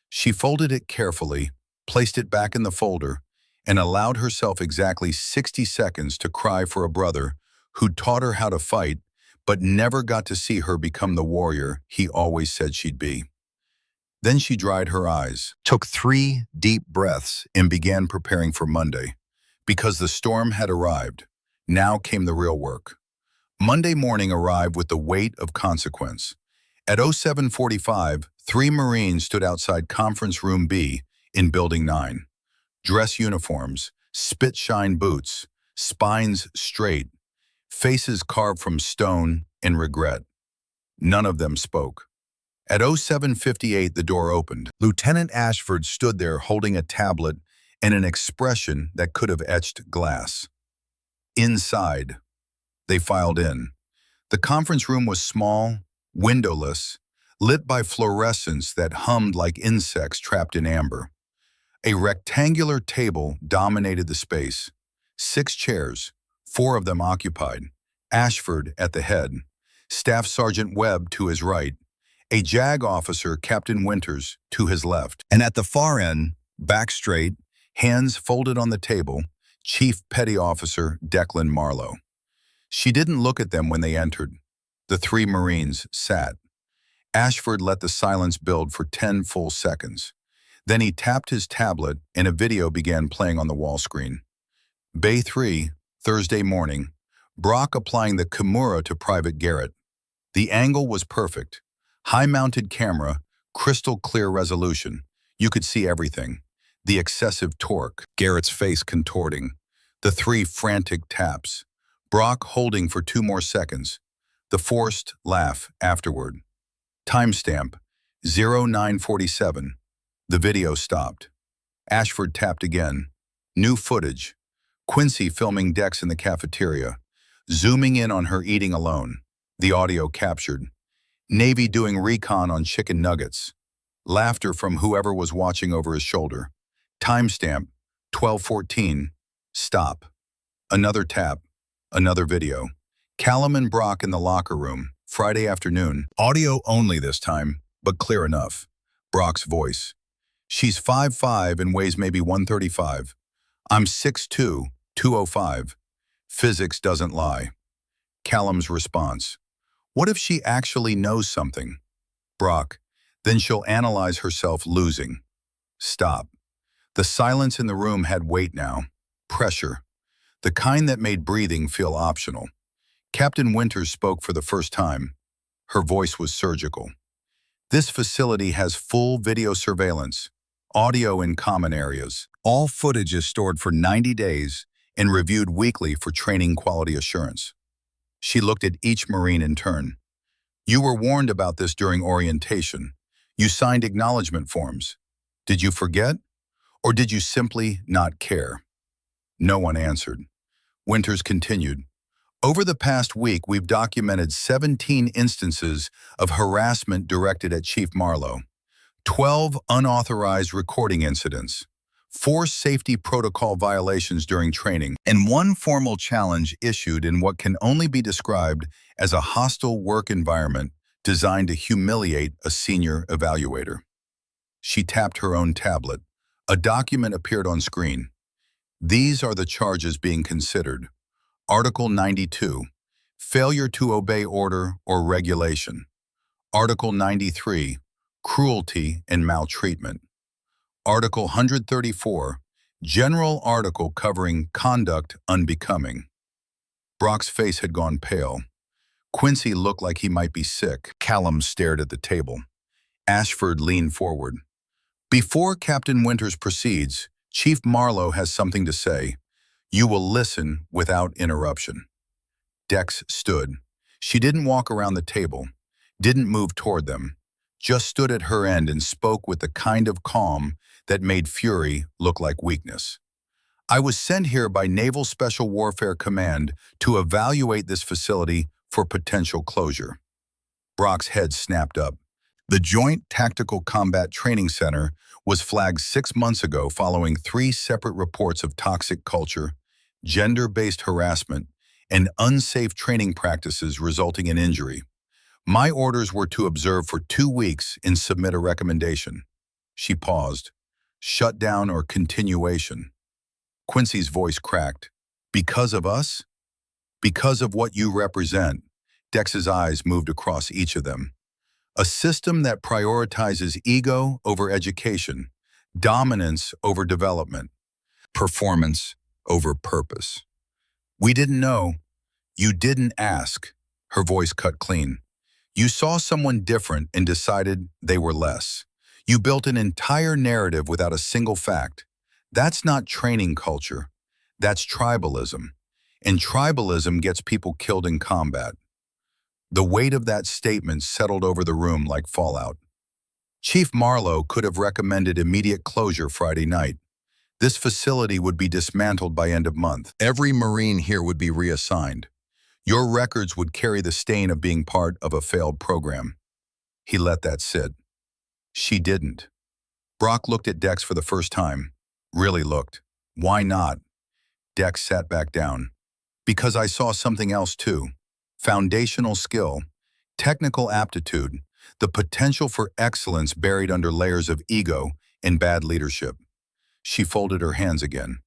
She folded it carefully, placed it back in the folder, and allowed herself exactly 60 seconds to cry for a brother who taught her how to fight, but never got to see her become the warrior he always said she'd be. Then she dried her eyes, took 3 deep breaths, and began preparing for Monday. Because the storm had arrived, now came the real work. Monday morning arrived with the weight of consequence. At 0745, 3 Marines stood outside Conference Room B in Building 9. Dress uniforms, spit-shine boots, spines straight, faces carved from stone and regret. None of them spoke. At 0758, the door opened. Lieutenant Ashford stood there holding a tablet and an expression that could have etched glass. Inside, they filed in. The conference room was small, windowless, lit by fluorescents that hummed like insects trapped in amber. A rectangular table dominated the space. 6 chairs, 4 of them occupied. Ashford at the head, Staff Sergeant Webb to his right, a JAG officer, Captain Winters, to his left. And at the far end, back straight, hands folded on the table, Chief Petty Officer Declan Marlowe. She didn't look at them when they entered. The 3 Marines sat. Ashford let the silence build for 10 full seconds. Then he tapped his tablet and a video began playing on the wall screen. Bay 3, Thursday morning. Brock applying the Kimura to Private Garrett. The angle was perfect. High-mounted camera, crystal clear resolution. You could see everything. The excessive torque, Garrett's face contorting. The 3 frantic taps. Brock holding for 2 more seconds. The forced laugh afterward. Timestamp, 0947. The video stopped. Ashford tapped again. New footage. Quincy filming Dex in the cafeteria, zooming in on her eating alone. The audio captured. Navy doing recon on chicken nuggets. Laughter from whoever was watching over his shoulder. Timestamp, 1214. Stop. Another tap. Another video. Callum and Brock in the locker room, Friday afternoon. Audio only this time, but clear enough. Brock's voice. She's 5'5" and weighs maybe 135. I'm 6'2", 205. Physics doesn't lie. Callum's response. What if she actually knows something? Brock. Then she'll analyze herself losing. Stop. The silence in the room had weight now. Pressure. The kind that made breathing feel optional. Captain Winters spoke for the first time. Her voice was surgical. This facility has full video surveillance, audio in common areas. All footage is stored for 90 days and reviewed weekly for training quality assurance. She looked at each Marine in turn. You were warned about this during orientation. You signed acknowledgement forms. Did you forget? Or did you simply not care? No one answered. Winters continued. Over the past week, we've documented 17 instances of harassment directed at Chief Marlowe, 12 unauthorized recording incidents, 4 safety protocol violations during training, and 1 formal challenge issued in what can only be described as a hostile work environment designed to humiliate a senior evaluator. She tapped her own tablet. A document appeared on screen. These are the charges being considered. Article 92, failure to obey order or regulation. Article 93, cruelty and maltreatment. Article 134, general article covering conduct unbecoming. Brock's face had gone pale. Quincy looked like he might be sick. Callum stared at the table. Ashford leaned forward. Before Captain Winters proceeds, Chief Marlowe has something to say. You will listen without interruption. Dex stood. She didn't walk around the table, didn't move toward them, just stood at her end and spoke with the kind of calm that made fury look like weakness. I was sent here by Naval Special Warfare Command to evaluate this facility for potential closure. Brock's head snapped up. The Joint Tactical Combat Training Center was flagged 6 months ago following 3 separate reports of toxic culture, gender-based harassment, and unsafe training practices resulting in injury. My orders were to observe for 2 weeks and submit a recommendation. She paused. Shutdown or continuation? Quincy's voice cracked. Because of us? Because of what you represent. Dex's eyes moved across each of them. A system that prioritizes ego over education, dominance over development, performance over purpose. We didn't know. You didn't ask. Her voice cut clean. You saw someone different and decided they were less. You built an entire narrative without a single fact. That's not training culture. That's tribalism. And tribalism gets people killed in combat. The weight of that statement settled over the room like fallout. Chief Marlowe could have recommended immediate closure Friday night. This facility would be dismantled by end of month. Every Marine here would be reassigned. Your records would carry the stain of being part of a failed program. He let that sit. She didn't. Brock looked at Dex for the first time. Really looked. Why not? Dex sat back down. Because I saw something else too. Foundational skill, technical aptitude, the potential for excellence buried under layers of ego and bad leadership. She folded her hands again.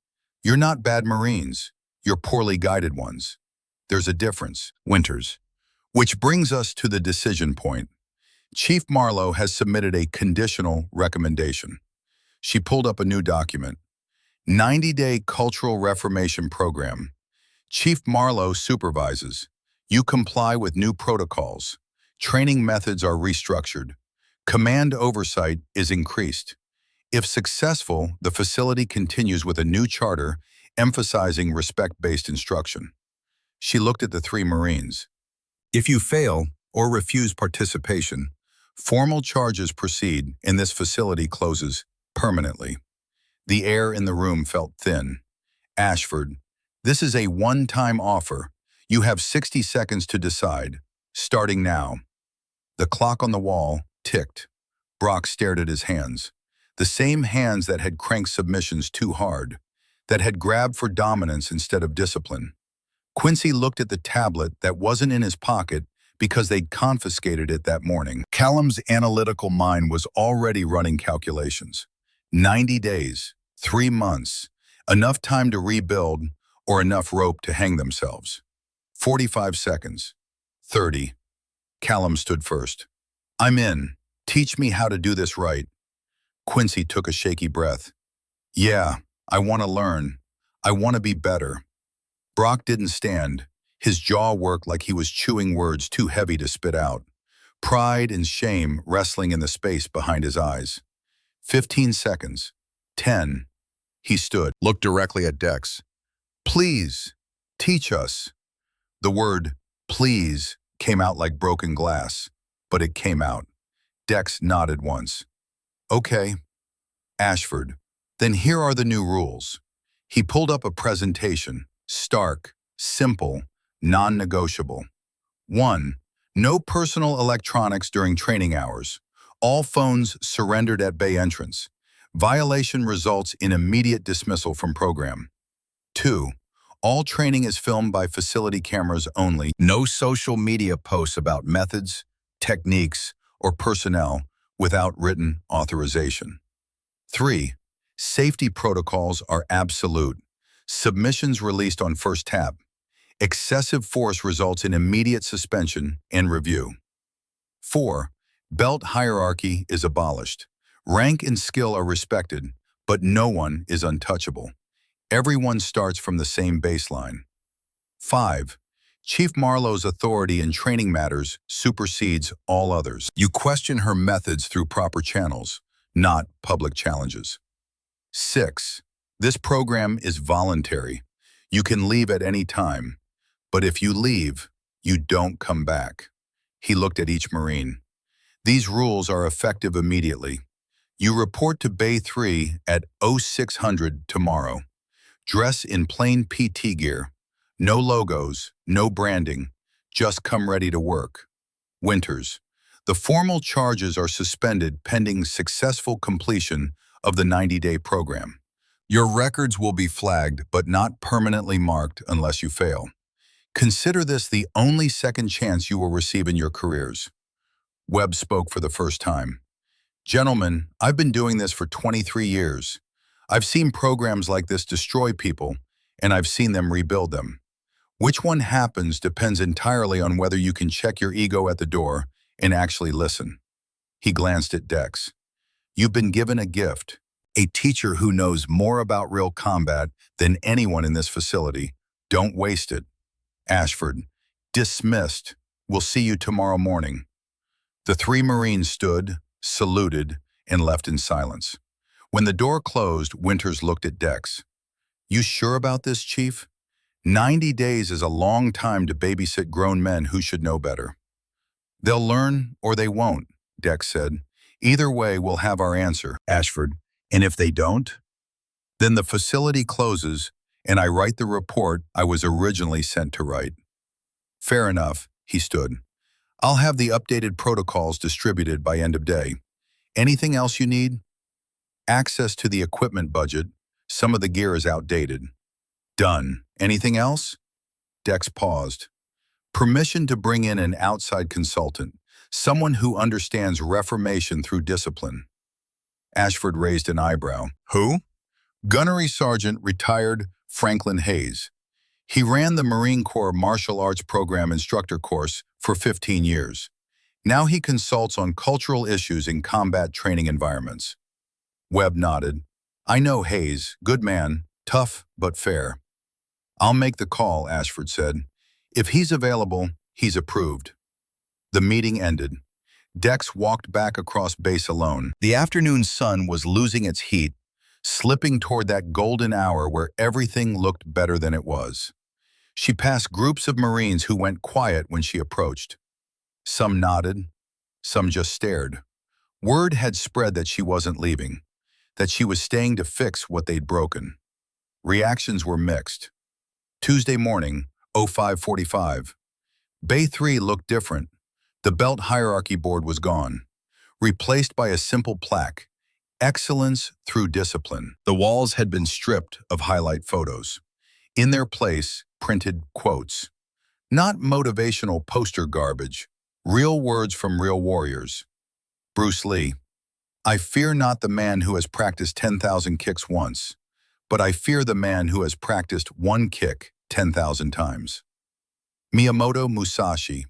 You're not bad Marines. You're poorly guided ones. There's a difference, Winters. Which brings us to the decision point. Chief Marlowe has submitted a conditional recommendation. She pulled up a new document. 90-day Cultural Reformation Program. Chief Marlowe supervises. You comply with new protocols. Training methods are restructured. Command oversight is increased. If successful, the facility continues with a new charter emphasizing respect-based instruction. She looked at the 3 Marines. If you fail or refuse participation, formal charges proceed and this facility closes permanently. The air in the room felt thin. Ashford, this is a one-time offer. You have 60 seconds to decide, starting now. The clock on the wall ticked. Brock stared at his hands. The same hands that had cranked submissions too hard, that had grabbed for dominance instead of discipline. Quincy looked at the tablet that wasn't in his pocket because they'd confiscated it that morning. Callum's analytical mind was already running calculations. 90 days, 3 months, enough time to rebuild or enough rope to hang themselves. 45 seconds. 30. Callum stood first. I'm in. Teach me how to do this right. Quincy took a shaky breath. Yeah, I want to learn. I want to be better. Brock didn't stand. His jaw worked like he was chewing words too heavy to spit out. Pride and shame wrestling in the space behind his eyes. 15 seconds. 10. He stood, looked directly at Dex. Please, teach us. The word, please, came out like broken glass, but it came out. Dex nodded once. Okay, Ashford. Then here are the new rules. He pulled up a presentation, stark, simple, non-negotiable. 1. No personal electronics during training hours. All phones surrendered at bay entrance. Violation results in immediate dismissal from program. 2. All training is filmed by facility cameras only. No social media posts about methods, techniques, or personnel without written authorization. 3. Safety protocols are absolute. Submissions released on first tap. Excessive force results in immediate suspension and review. 4. Belt hierarchy is abolished. Rank and skill are respected, but no one is untouchable. Everyone starts from the same baseline. 5. Chief Marlowe's authority in training matters supersedes all others. You question her methods through proper channels, not public challenges. 6. This program is voluntary. You can leave at any time, but if you leave, you don't come back. He looked at each Marine. These rules are effective immediately. You report to Bay 3 at 0600 tomorrow. Dress in plain PT gear. No logos, no branding. Just come ready to work. Winters. The formal charges are suspended pending successful completion of the 90-day program. Your records will be flagged but not permanently marked unless you fail. Consider this the only second chance you will receive in your careers. Webb spoke for the first time. Gentlemen, I've been doing this for 23 years. I've seen programs like this destroy people, and I've seen them rebuild them. Which one happens depends entirely on whether you can check your ego at the door and actually listen. He glanced at Dex. You've been given a gift, a teacher who knows more about real combat than anyone in this facility. Don't waste it. Ashford. Dismissed. We'll see you tomorrow morning. The 3 Marines stood, saluted, and left in silence. When the door closed, Winters looked at Dex. You sure about this, Chief? 90 days is a long time to babysit grown men who should know better. They'll learn or they won't, Dex said. Either way, we'll have our answer, Ashford. And if they don't? Then the facility closes, and I write the report I was originally sent to write. Fair enough, he stood. I'll have the updated protocols distributed by end of day. Anything else you need? Access to the equipment budget. Some of the gear is outdated. Done. Anything else? Dex paused. Permission to bring in an outside consultant, someone who understands reformation through discipline. Ashford raised an eyebrow. Who? Gunnery Sergeant retired Franklin Hayes. He ran the Marine Corps Martial Arts Program instructor course for 15 years. Now he consults on cultural issues in combat training environments. Webb nodded. I know Hayes, good man, tough but fair. I'll make the call, Ashford said. If he's available, he's approved. The meeting ended. Dex walked back across base alone. The afternoon sun was losing its heat, slipping toward that golden hour where everything looked better than it was. She passed groups of Marines who went quiet when she approached. Some nodded, some just stared. Word had spread that she wasn't leaving, that she was staying to fix what they'd broken. Reactions were mixed. Tuesday morning, 0545. Bay 3 looked different. The belt hierarchy board was gone, replaced by a simple plaque, Excellence through Discipline. The walls had been stripped of highlight photos. In their place, printed quotes. Not motivational poster garbage, real words from real warriors. Bruce Lee. I fear not the man who has practiced 10,000 kicks once, but I fear the man who has practiced one kick 10,000 times. Miyamoto Musashi.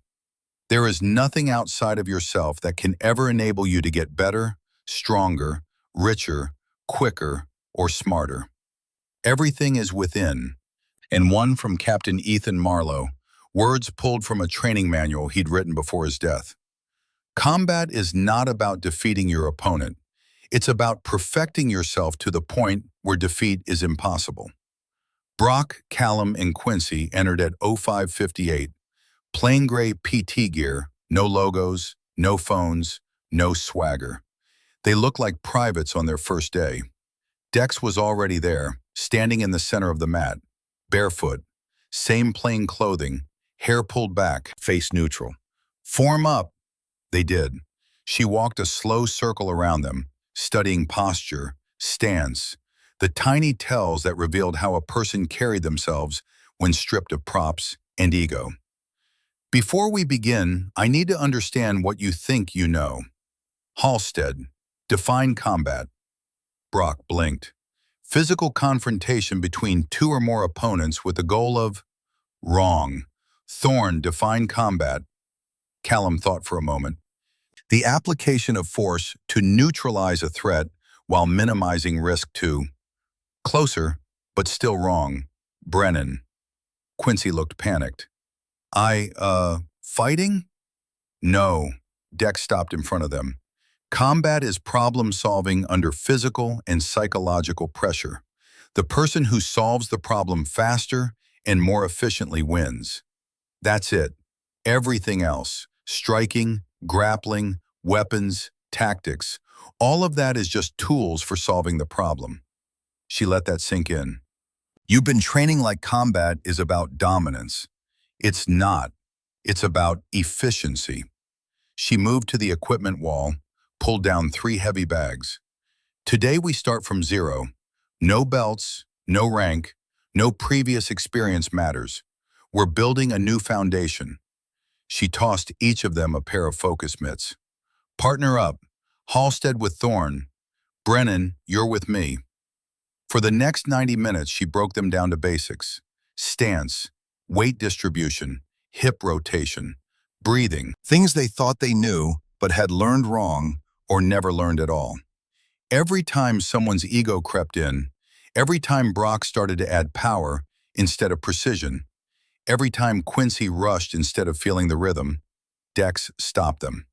There is nothing outside of yourself that can ever enable you to get better, stronger, richer, quicker, or smarter. Everything is within. And one from Captain Ethan Marlowe, words pulled from a training manual he'd written before his death. Combat is not about defeating your opponent. It's about perfecting yourself to the point where defeat is impossible. Brock, Callum, and Quincy entered at 05:58, plain gray PT gear, no logos, no phones, no swagger. They looked like privates on their first day. Dex was already there, standing in the center of the mat, barefoot, same plain clothing, hair pulled back, face neutral. Form up, they did. She walked a slow circle around them, studying posture, stance, the tiny tells that revealed how a person carried themselves when stripped of props and ego. Before we begin, I need to understand what you think you know. Halstead, define combat. Brock blinked. Physical confrontation between two or more opponents with the goal of wrong. Thorne, define combat. Callum thought for a moment. The application of force to neutralize a threat while minimizing risk to closer, but still wrong. Brennan. Quincy looked panicked. Fighting? No. Dex stopped in front of them. Combat is problem solving under physical and psychological pressure. The person who solves the problem faster and more efficiently wins. That's it. Everything else, striking, grappling, weapons, tactics, all of that is just tools for solving the problem. She let that sink in. You've been training like combat is about dominance. It's not. It's about efficiency. She moved to the equipment wall, pulled down 3 heavy bags. Today we start from zero. No belts, no rank, no previous experience matters. We're building a new foundation. She tossed each of them a pair of focus mitts. Partner up. Halstead with Thorne. Brennan, you're with me. For the next 90 minutes, she broke them down to basics. Stance, weight distribution, hip rotation, breathing. Things they thought they knew, but had learned wrong or never learned at all. Every time someone's ego crept in, every time Brock started to add power instead of precision, every time Quincy rushed instead of feeling the rhythm, Dex stopped them.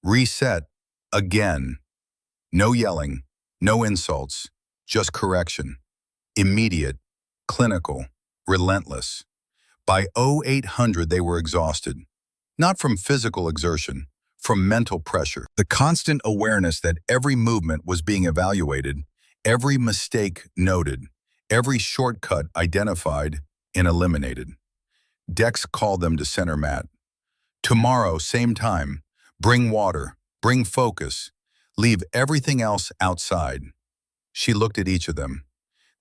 Reset. Again. No yelling, no insults, just correction. Immediate, clinical, relentless. By 0800 they were exhausted. Not from physical exertion, from mental pressure. The constant awareness that every movement was being evaluated, every mistake noted, every shortcut identified and eliminated. Dex called them to center mat. Tomorrow, same time, bring water, bring focus, leave everything else outside. She looked at each of them.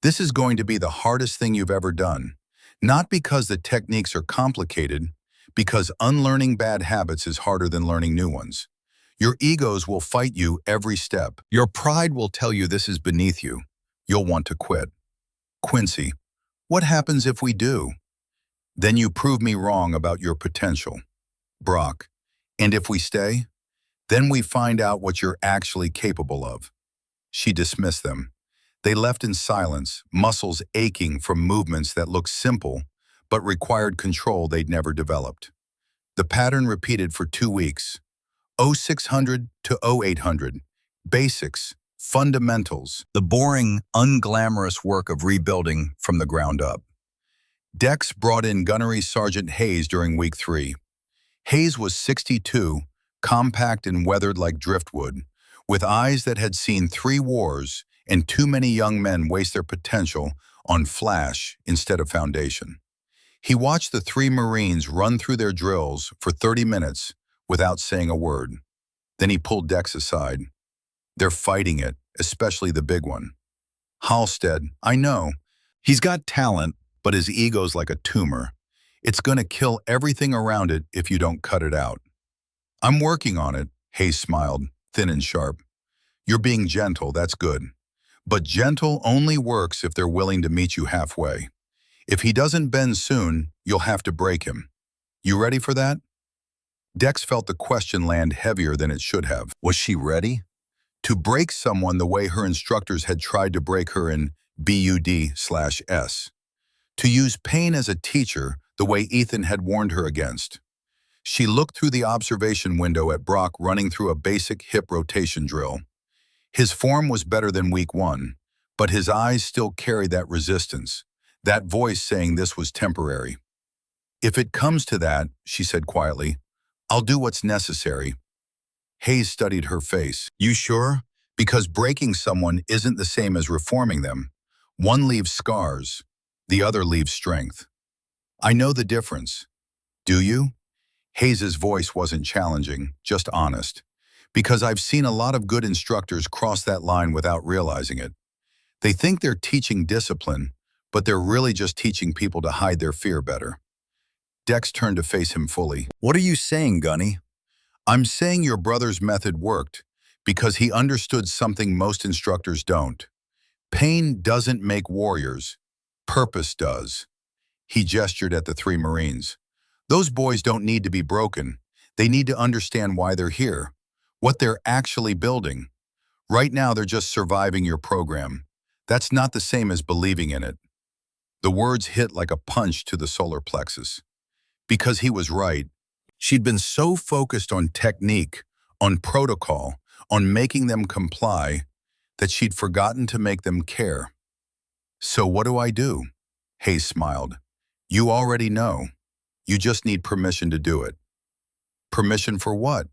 This is going to be the hardest thing you've ever done. Not because the techniques are complicated, because unlearning bad habits is harder than learning new ones. Your egos will fight you every step. Your pride will tell you this is beneath you. You'll want to quit. Quincy, what happens if we do? Then you prove me wrong about your potential. Brock, and if we stay? Then we find out what you're actually capable of. She dismissed them. They left in silence, muscles aching from movements that looked simple, but required control they'd never developed. The pattern repeated for 2 weeks. 0600 to 0800. Basics, fundamentals, the boring, unglamorous work of rebuilding from the ground up. Dex brought in Gunnery Sergeant Hayes during week 3. Hayes was 62, compact and weathered like driftwood, with eyes that had seen 3 wars and too many young men waste their potential on flash instead of foundation. He watched the 3 Marines run through their drills for 30 minutes without saying a word. Then he pulled Dex aside. They're fighting it, especially the big one. Halstead, I know. He's got talent, but his ego's like a tumor. It's gonna kill everything around it if you don't cut it out. I'm working on it, Hayes smiled, thin and sharp. You're being gentle, that's good. But gentle only works if they're willing to meet you halfway. If he doesn't bend soon, you'll have to break him. You ready for that? Dex felt the question land heavier than it should have. Was she ready? To break someone the way her instructors had tried to break her in BUD/S. To use pain as a teacher the way Ethan had warned her against. She looked through the observation window at Brock running through a basic hip rotation drill. His form was better than week 1, but his eyes still carried that resistance, that voice saying this was temporary. "If it comes to that," she said quietly, "I'll do what's necessary." Hayes studied her face. "You sure? Because breaking someone isn't the same as reforming them. One leaves scars, the other leaves strength." "I know the difference." "Do you?" Hayes's voice wasn't challenging, just honest. "Because I've seen a lot of good instructors cross that line without realizing it. They think they're teaching discipline, but they're really just teaching people to hide their fear better." Dex turned to face him fully. "What are you saying, Gunny?" "I'm saying your brother's method worked because he understood something most instructors don't. Pain doesn't make warriors. Purpose does." He gestured at the three Marines. "Those boys don't need to be broken. They need to understand why they're here, what they're actually building. Right now, they're just surviving your program. That's not the same as believing in it." The words hit like a punch to the solar plexus. Because he was right. She'd been so focused on technique, on protocol, on making them comply, that she'd forgotten to make them care. "So what do I do?" Hayes smiled. "You already know. You just need permission to do it." "Permission for what?"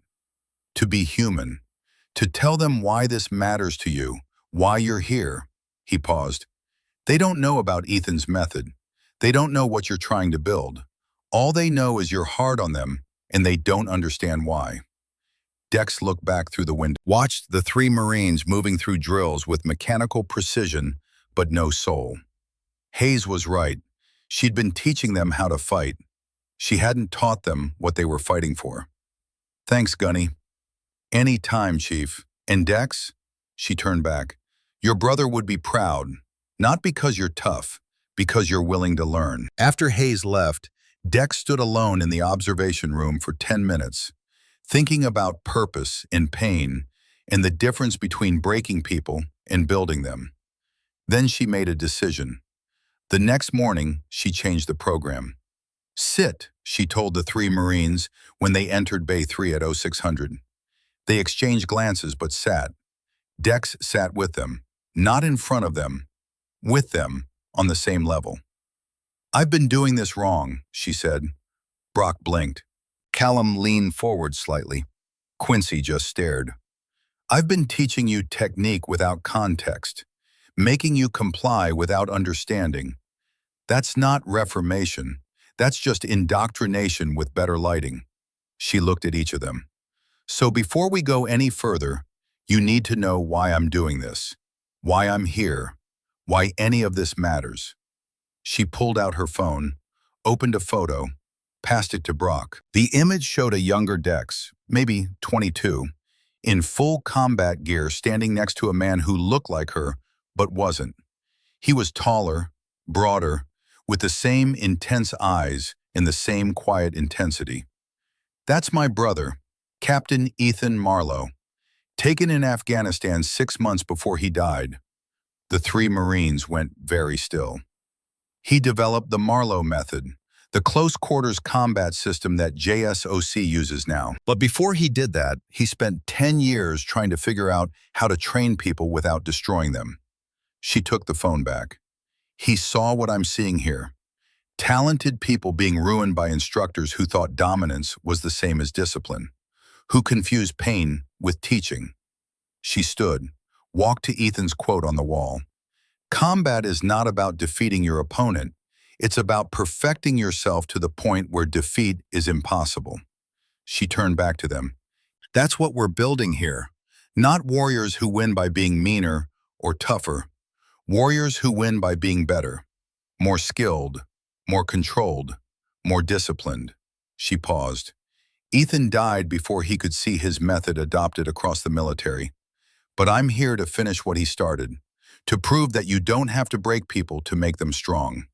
"To be human. To tell them why this matters to you, why you're here." He paused. "They don't know about Ethan's method. They don't know what you're trying to build. All they know is you're hard on them, and they don't understand why." Dex looked back through the window, watched the three Marines moving through drills with mechanical precision, but no soul. Hayes was right. She'd been teaching them how to fight. She hadn't taught them what they were fighting for. "Thanks, Gunny." "Any time, Chief. And Dex?" She turned back. "Your brother would be proud, not because you're tough, because you're willing to learn." After Hayes left, Dex stood alone in the observation room for 10 minutes, thinking about purpose and pain and the difference between breaking people and building them. Then she made a decision. The next morning, she changed the program. "Sit," she told the three Marines when they entered Bay 3 at 0600. They exchanged glances but sat. Dex sat with them, not in front of them, with them, on the same level. "I've been doing this wrong," she said. Brock blinked. Callum leaned forward slightly. Quincy just stared. "I've been teaching you technique without context, making you comply without understanding. That's not reformation. That's just indoctrination with better lighting." She looked at each of them. "So before we go any further, you need to know why I'm doing this, why I'm here, why any of this matters." She pulled out her phone, opened a photo, passed it to Brock. The image showed a younger Dex, maybe 22, in full combat gear standing next to a man who looked like her, but wasn't. He was taller, broader, with the same intense eyes and the same quiet intensity. "That's my brother, Captain Ethan Marlowe, taken in Afghanistan 6 months before he died." The three Marines went very still. "He developed the Marlowe method, the close-quarters combat system that JSOC uses now. But before he did that, he spent 10 years trying to figure out how to train people without destroying them." She took the phone back. "He saw what I'm seeing here. Talented people being ruined by instructors who thought dominance was the same as discipline, who confused pain with teaching." She stood, walked to Ethan's quote on the wall. "Combat is not about defeating your opponent. It's about perfecting yourself to the point where defeat is impossible." She turned back to them. "That's what we're building here. Not warriors who win by being meaner or tougher. Warriors who win by being better, more skilled, more controlled, more disciplined." She paused. "Ethan died before he could see his method adopted across the military. But I'm here to finish what he started, to prove that you don't have to break people to make them strong."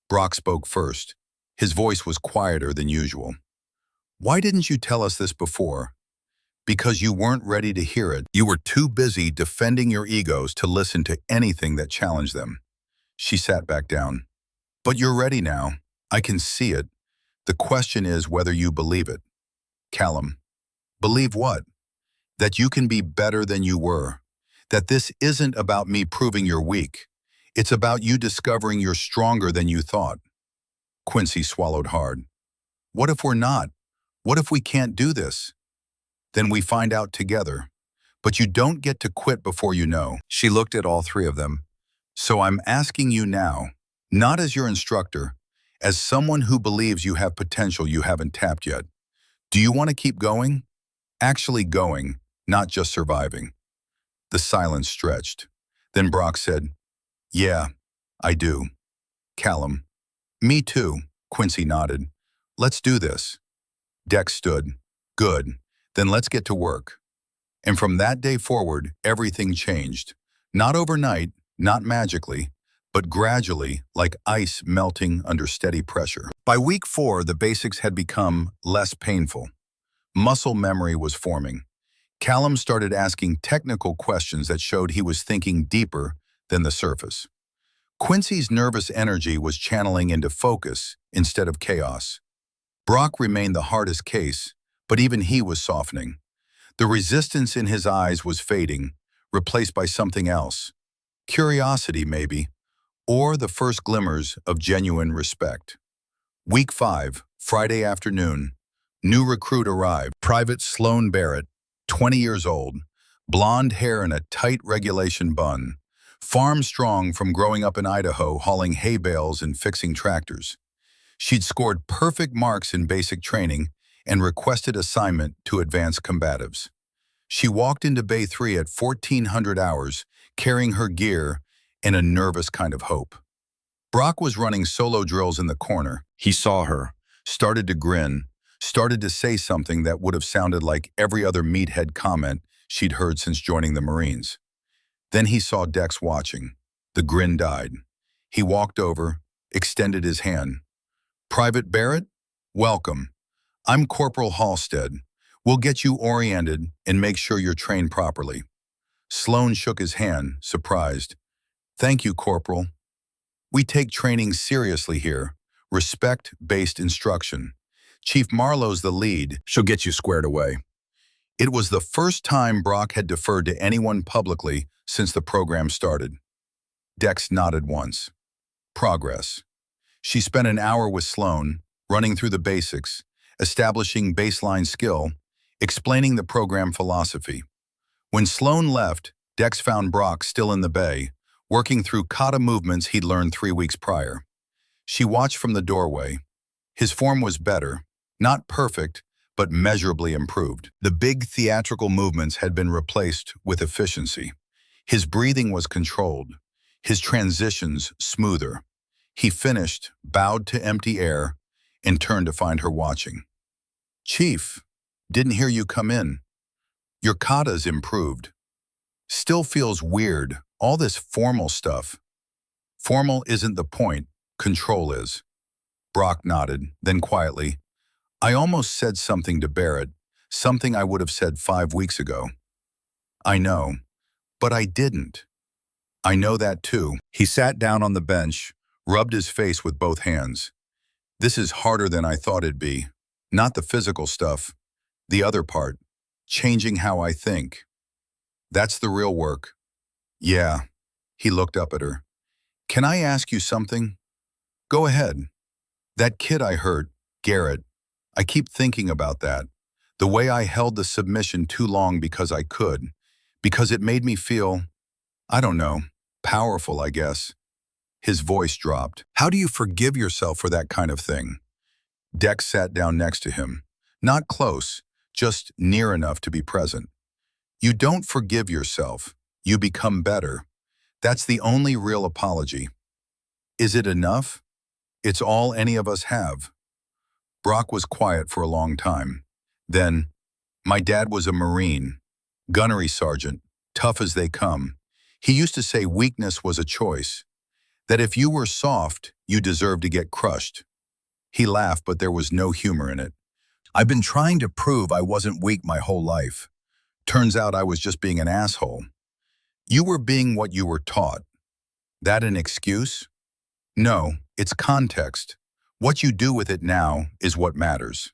Brock spoke first. His voice was quieter than usual. "Why didn't you tell us this before?" "Because you weren't ready to hear it. You were too busy defending your egos to listen to anything that challenged them." She sat back down. "But you're ready now. I can see it. The question is whether you believe it." "Callum." "Believe what?" "That you can be better than you were. That this isn't about me proving you're weak. It's about you discovering you're stronger than you thought. Quincy swallowed hard. What if we're not? What if we can't do this? Then we find out together. But you don't get to quit before you know. She looked at all three of them. So I'm asking you now, not as your instructor, as someone who believes you have potential you haven't tapped yet. Do you want to keep going? Actually going, not just surviving. The silence stretched. Then Brock said, "Yeah, I do." Callum, "Me too." Quincy nodded. "Let's do this." Dex stood. "Good. Then let's get to work." And from that day forward, everything changed. Not overnight, not magically, but gradually, like ice melting under steady pressure. By week 4, the basics had become less painful. Muscle memory was forming. Callum started asking technical questions that showed he was thinking deeper than the surface. Quincy's nervous energy was channeling into focus instead of chaos. Brock remained the hardest case, but even he was softening. The resistance in his eyes was fading, replaced by something else. Curiosity, maybe, or the first glimmers of genuine respect. Week 5, Friday afternoon. New recruit arrived. Private Sloan Barrett, 20 years old, blonde hair in a tight regulation bun, farm strong from growing up in Idaho hauling hay bales and fixing tractors. She'd scored perfect marks in basic training and requested assignment to advanced combatives. She walked into Bay 3 at 1400 hours, carrying her gear and a nervous kind of hope. Brock was running solo drills in the corner. He saw her, started to grin, started to say something that would have sounded like every other meathead comment she'd heard since joining the Marines. Then he saw Dex watching. The grin died. He walked over, extended his hand. "Private Barrett, welcome. I'm Corporal Halstead. We'll get you oriented and make sure you're trained properly." Sloan shook his hand, surprised. "Thank you, Corporal. We take training seriously here. Respect-based instruction. Chief Marlowe's the lead. She'll get you squared away." It was the first time Brock had deferred to anyone publicly since the program started. Dex nodded once. Progress. She spent an hour with Sloan, running through the basics, establishing baseline skill, explaining the program philosophy. When Sloan left, Dex found Brock still in the bay, working through kata movements he'd learned 3 weeks prior. She watched from the doorway. His form was better, not perfect, but measurably improved. The big theatrical movements had been replaced with efficiency. His breathing was controlled, his transitions smoother. He finished, bowed to empty air, and turned to find her watching. "Chief, didn't hear you come in. Your kata's improved. Still feels weird, all this formal stuff." "Formal isn't the point, control is." Brock nodded, then quietly, "I almost said something to Barrett, something I would have said 5 weeks ago." "I know, but I didn't." "I know that too." He sat down on the bench, rubbed his face with both hands. "This is harder than I thought it'd be. Not the physical stuff. The other part. Changing how I think. That's the real work." "Yeah." He looked up at her. "Can I ask you something?" "Go ahead." "That kid I hurt, Garrett, I keep thinking about that. The way I held the submission too long because I could. Because it made me feel, I don't know, powerful, I guess." His voice dropped. "How do you forgive yourself for that kind of thing?" Dex sat down next to him. Not close, just near enough to be present. "You don't forgive yourself. You become better. That's the only real apology." "Is it enough?" "It's all any of us have." Brock was quiet for a long time. Then, "My dad was a Marine, gunnery sergeant, tough as they come. He used to say weakness was a choice, that if you were soft, you deserved to get crushed." He laughed, but there was no humor in it. "I've been trying to prove I wasn't weak my whole life. Turns out I was just being an asshole." "You were being what you were taught." "That an excuse?" "No, it's context. What you do with it now is what matters."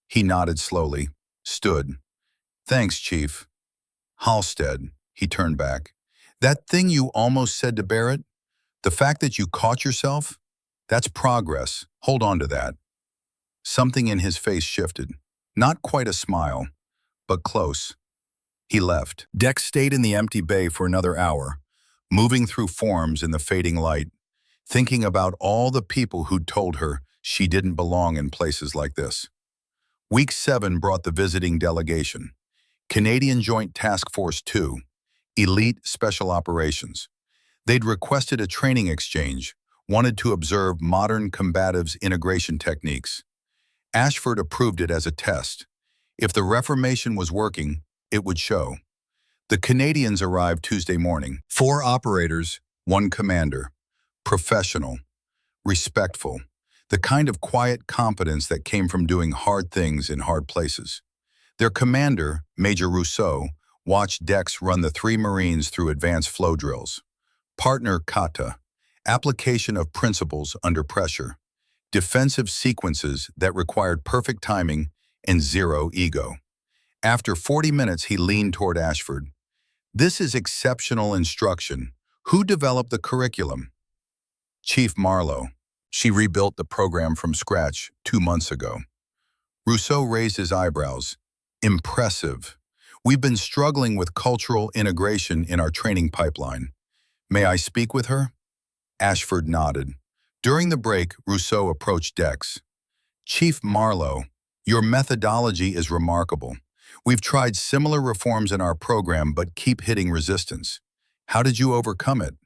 He nodded slowly, stood. "Thanks, Chief." "Halstead," He turned back. That thing you almost said to Barrett? The fact that you caught yourself? That's progress. Hold on to that. Something in his face shifted. Not quite a smile, but close. He left. Dex stayed in the empty bay for another hour, moving through forms in the fading light, thinking about all the people who'd told her she didn't belong in places like this. Week 7 brought the visiting delegation. Canadian Joint Task Force 2, Elite Special Operations. They'd requested a training exchange, wanted to observe modern combatives integration techniques. Ashford approved it as a test. If the reformation was working, it would show. The Canadians arrived Tuesday morning. 4 operators, 1 commander. Professional, respectful, the kind of quiet competence that came from doing hard things in hard places. Their commander, Major Rousseau, watched Dex run the 3 Marines through advanced flow drills. Partner kata, application of principles under pressure, defensive sequences that required perfect timing and zero ego. After 40 minutes, he leaned toward Ashford. This is exceptional instruction. Who developed the curriculum? Chief Marlowe. She rebuilt the program from scratch 2 months ago. Rousseau raised his eyebrows. Impressive. We've been struggling with cultural integration in our training pipeline. May I speak with her? Ashford nodded. During the break, Rousseau approached Dex. Chief Marlowe, your methodology is remarkable. We've tried similar reforms in our program but keep hitting resistance. How did you overcome it?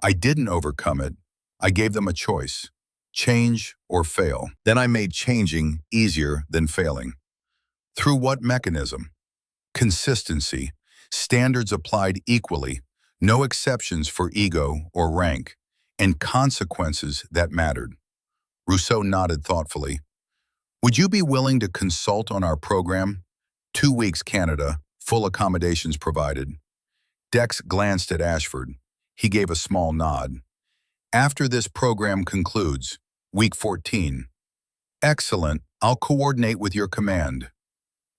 I didn't overcome it. I gave them a choice. Change or fail. Then I made changing easier than failing. Through what mechanism? Consistency. Standards applied equally. No exceptions for ego or rank. And consequences that mattered. Rousseau nodded thoughtfully. Would you be willing to consult on our program? 2 weeks Canada, full accommodations provided. Dex glanced at Ashford. He gave a small nod. After this program concludes, week 14. Excellent, I'll coordinate with your command.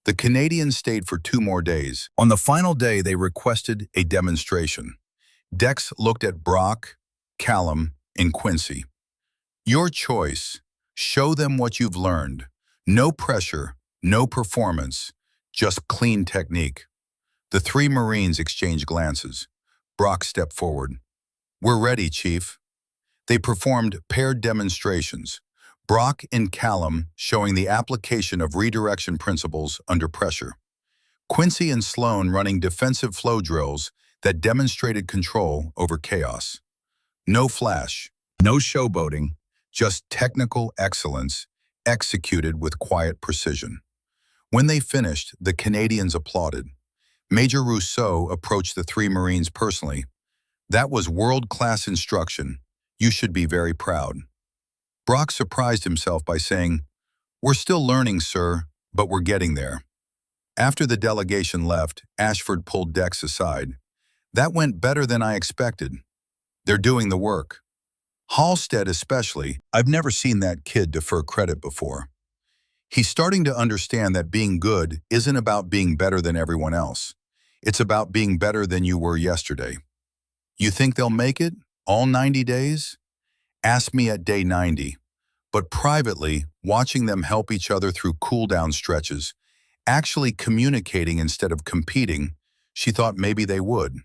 The Canadians stayed for 2 more days. On the final day, they requested a demonstration. Dex looked at Brock, Callum, and Quincy. Your choice. Show them what you've learned. No pressure, no performance, just clean technique. The 3 Marines exchanged glances. Brock stepped forward. We're ready, Chief. They performed paired demonstrations. Brock and Callum showing the application of redirection principles under pressure. Quincy and Sloan running defensive flow drills that demonstrated control over chaos. No flash, no showboating, just technical excellence executed with quiet precision. When they finished, the Canadians applauded. Major Rousseau approached the 3 Marines personally. That was world-class instruction. You should be very proud. Brock surprised himself by saying, We're still learning, sir, but we're getting there. After the delegation left, Ashford pulled Dex aside. That went better than I expected. They're doing the work. Halstead especially, I've never seen that kid defer credit before. He's starting to understand that being good isn't about being better than everyone else. It's about being better than you were yesterday. You think they'll make it? All 90 days? Ask me at day 90. But privately, watching them help each other through cool-down stretches, actually communicating instead of competing, she thought maybe they would.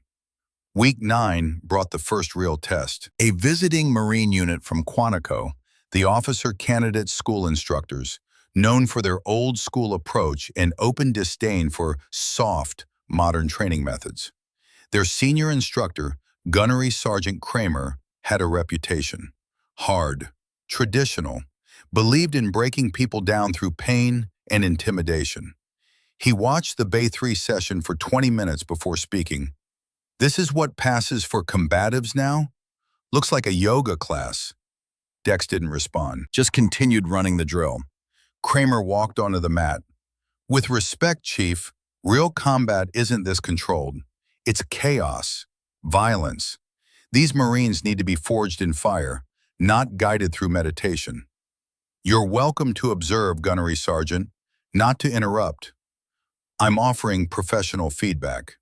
Week 9 brought the first real test. A visiting Marine unit from Quantico, the officer candidate school instructors, known for their old-school approach and open disdain for soft, modern training methods. Their senior instructor, Gunnery Sergeant Kramer, had a reputation. Hard, traditional, believed in breaking people down through pain and intimidation. He watched the Bay 3 session for 20 minutes before speaking. This is what passes for combatives now? Looks like a yoga class. Dex didn't respond, just continued running the drill. Kramer walked onto the mat. With respect, Chief, real combat isn't this controlled. It's chaos, violence. These Marines need to be forged in fire, not guided through meditation. You're welcome to observe, Gunnery Sergeant, not to interrupt. I'm offering professional feedback.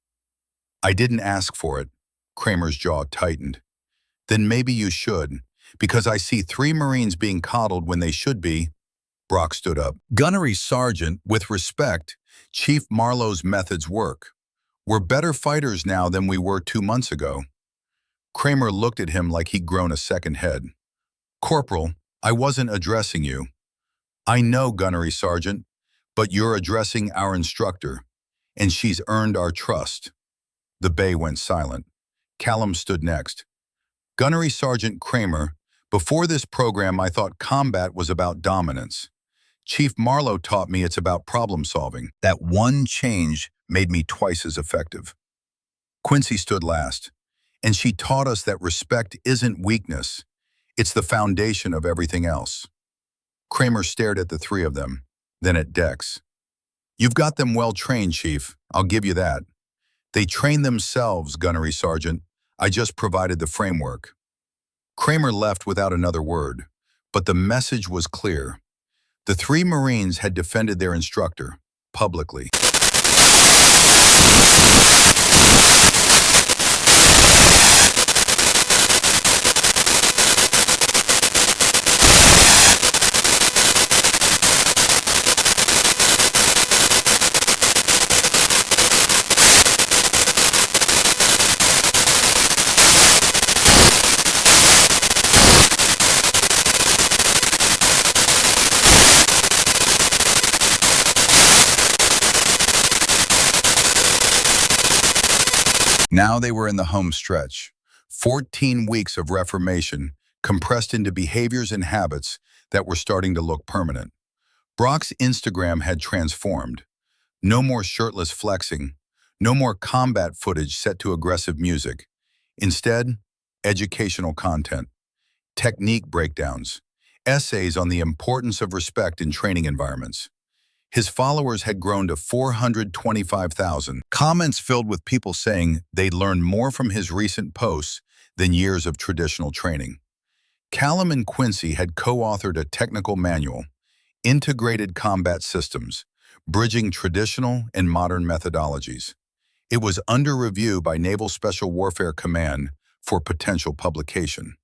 I didn't ask for it. Kramer's jaw tightened. Then maybe you should, because I see 3 Marines being coddled when they should be. Brock stood up. Gunnery Sergeant, with respect, Chief Marlowe's methods work. We're better fighters now than we were 2 months ago. Kramer looked at him like he'd grown a second head. Corporal, I wasn't addressing you. I know, Gunnery Sergeant, but you're addressing our instructor, and she's earned our trust. The bay went silent. Callum stood next. Gunnery Sergeant Kramer, before this program I thought combat was about dominance. Chief Marlowe taught me it's about problem solving. That one change made me twice as effective. Quincy stood last, and she taught us that respect isn't weakness. It's the foundation of everything else. Kramer stared at the 3 of them, then at Dex. You've got them well trained, Chief. I'll give you that. They train themselves, Gunnery Sergeant. I just provided the framework. Kramer left without another word, but the message was clear. The 3 Marines had defended their instructor, publicly. Now they were in the home stretch. 14 weeks of reformation compressed into behaviors and habits that were starting to look permanent. Brock's Instagram had transformed. No more shirtless flexing. No more combat footage set to aggressive music. Instead, educational content, technique breakdowns, essays on the importance of respect in training environments. His followers had grown to 425,000. Comments filled with people saying they'd learned more from his recent posts than years of traditional training. Callum and Quincy had co-authored a technical manual, Integrated Combat Systems, bridging traditional and modern methodologies. It was under review by Naval Special Warfare Command for potential publication.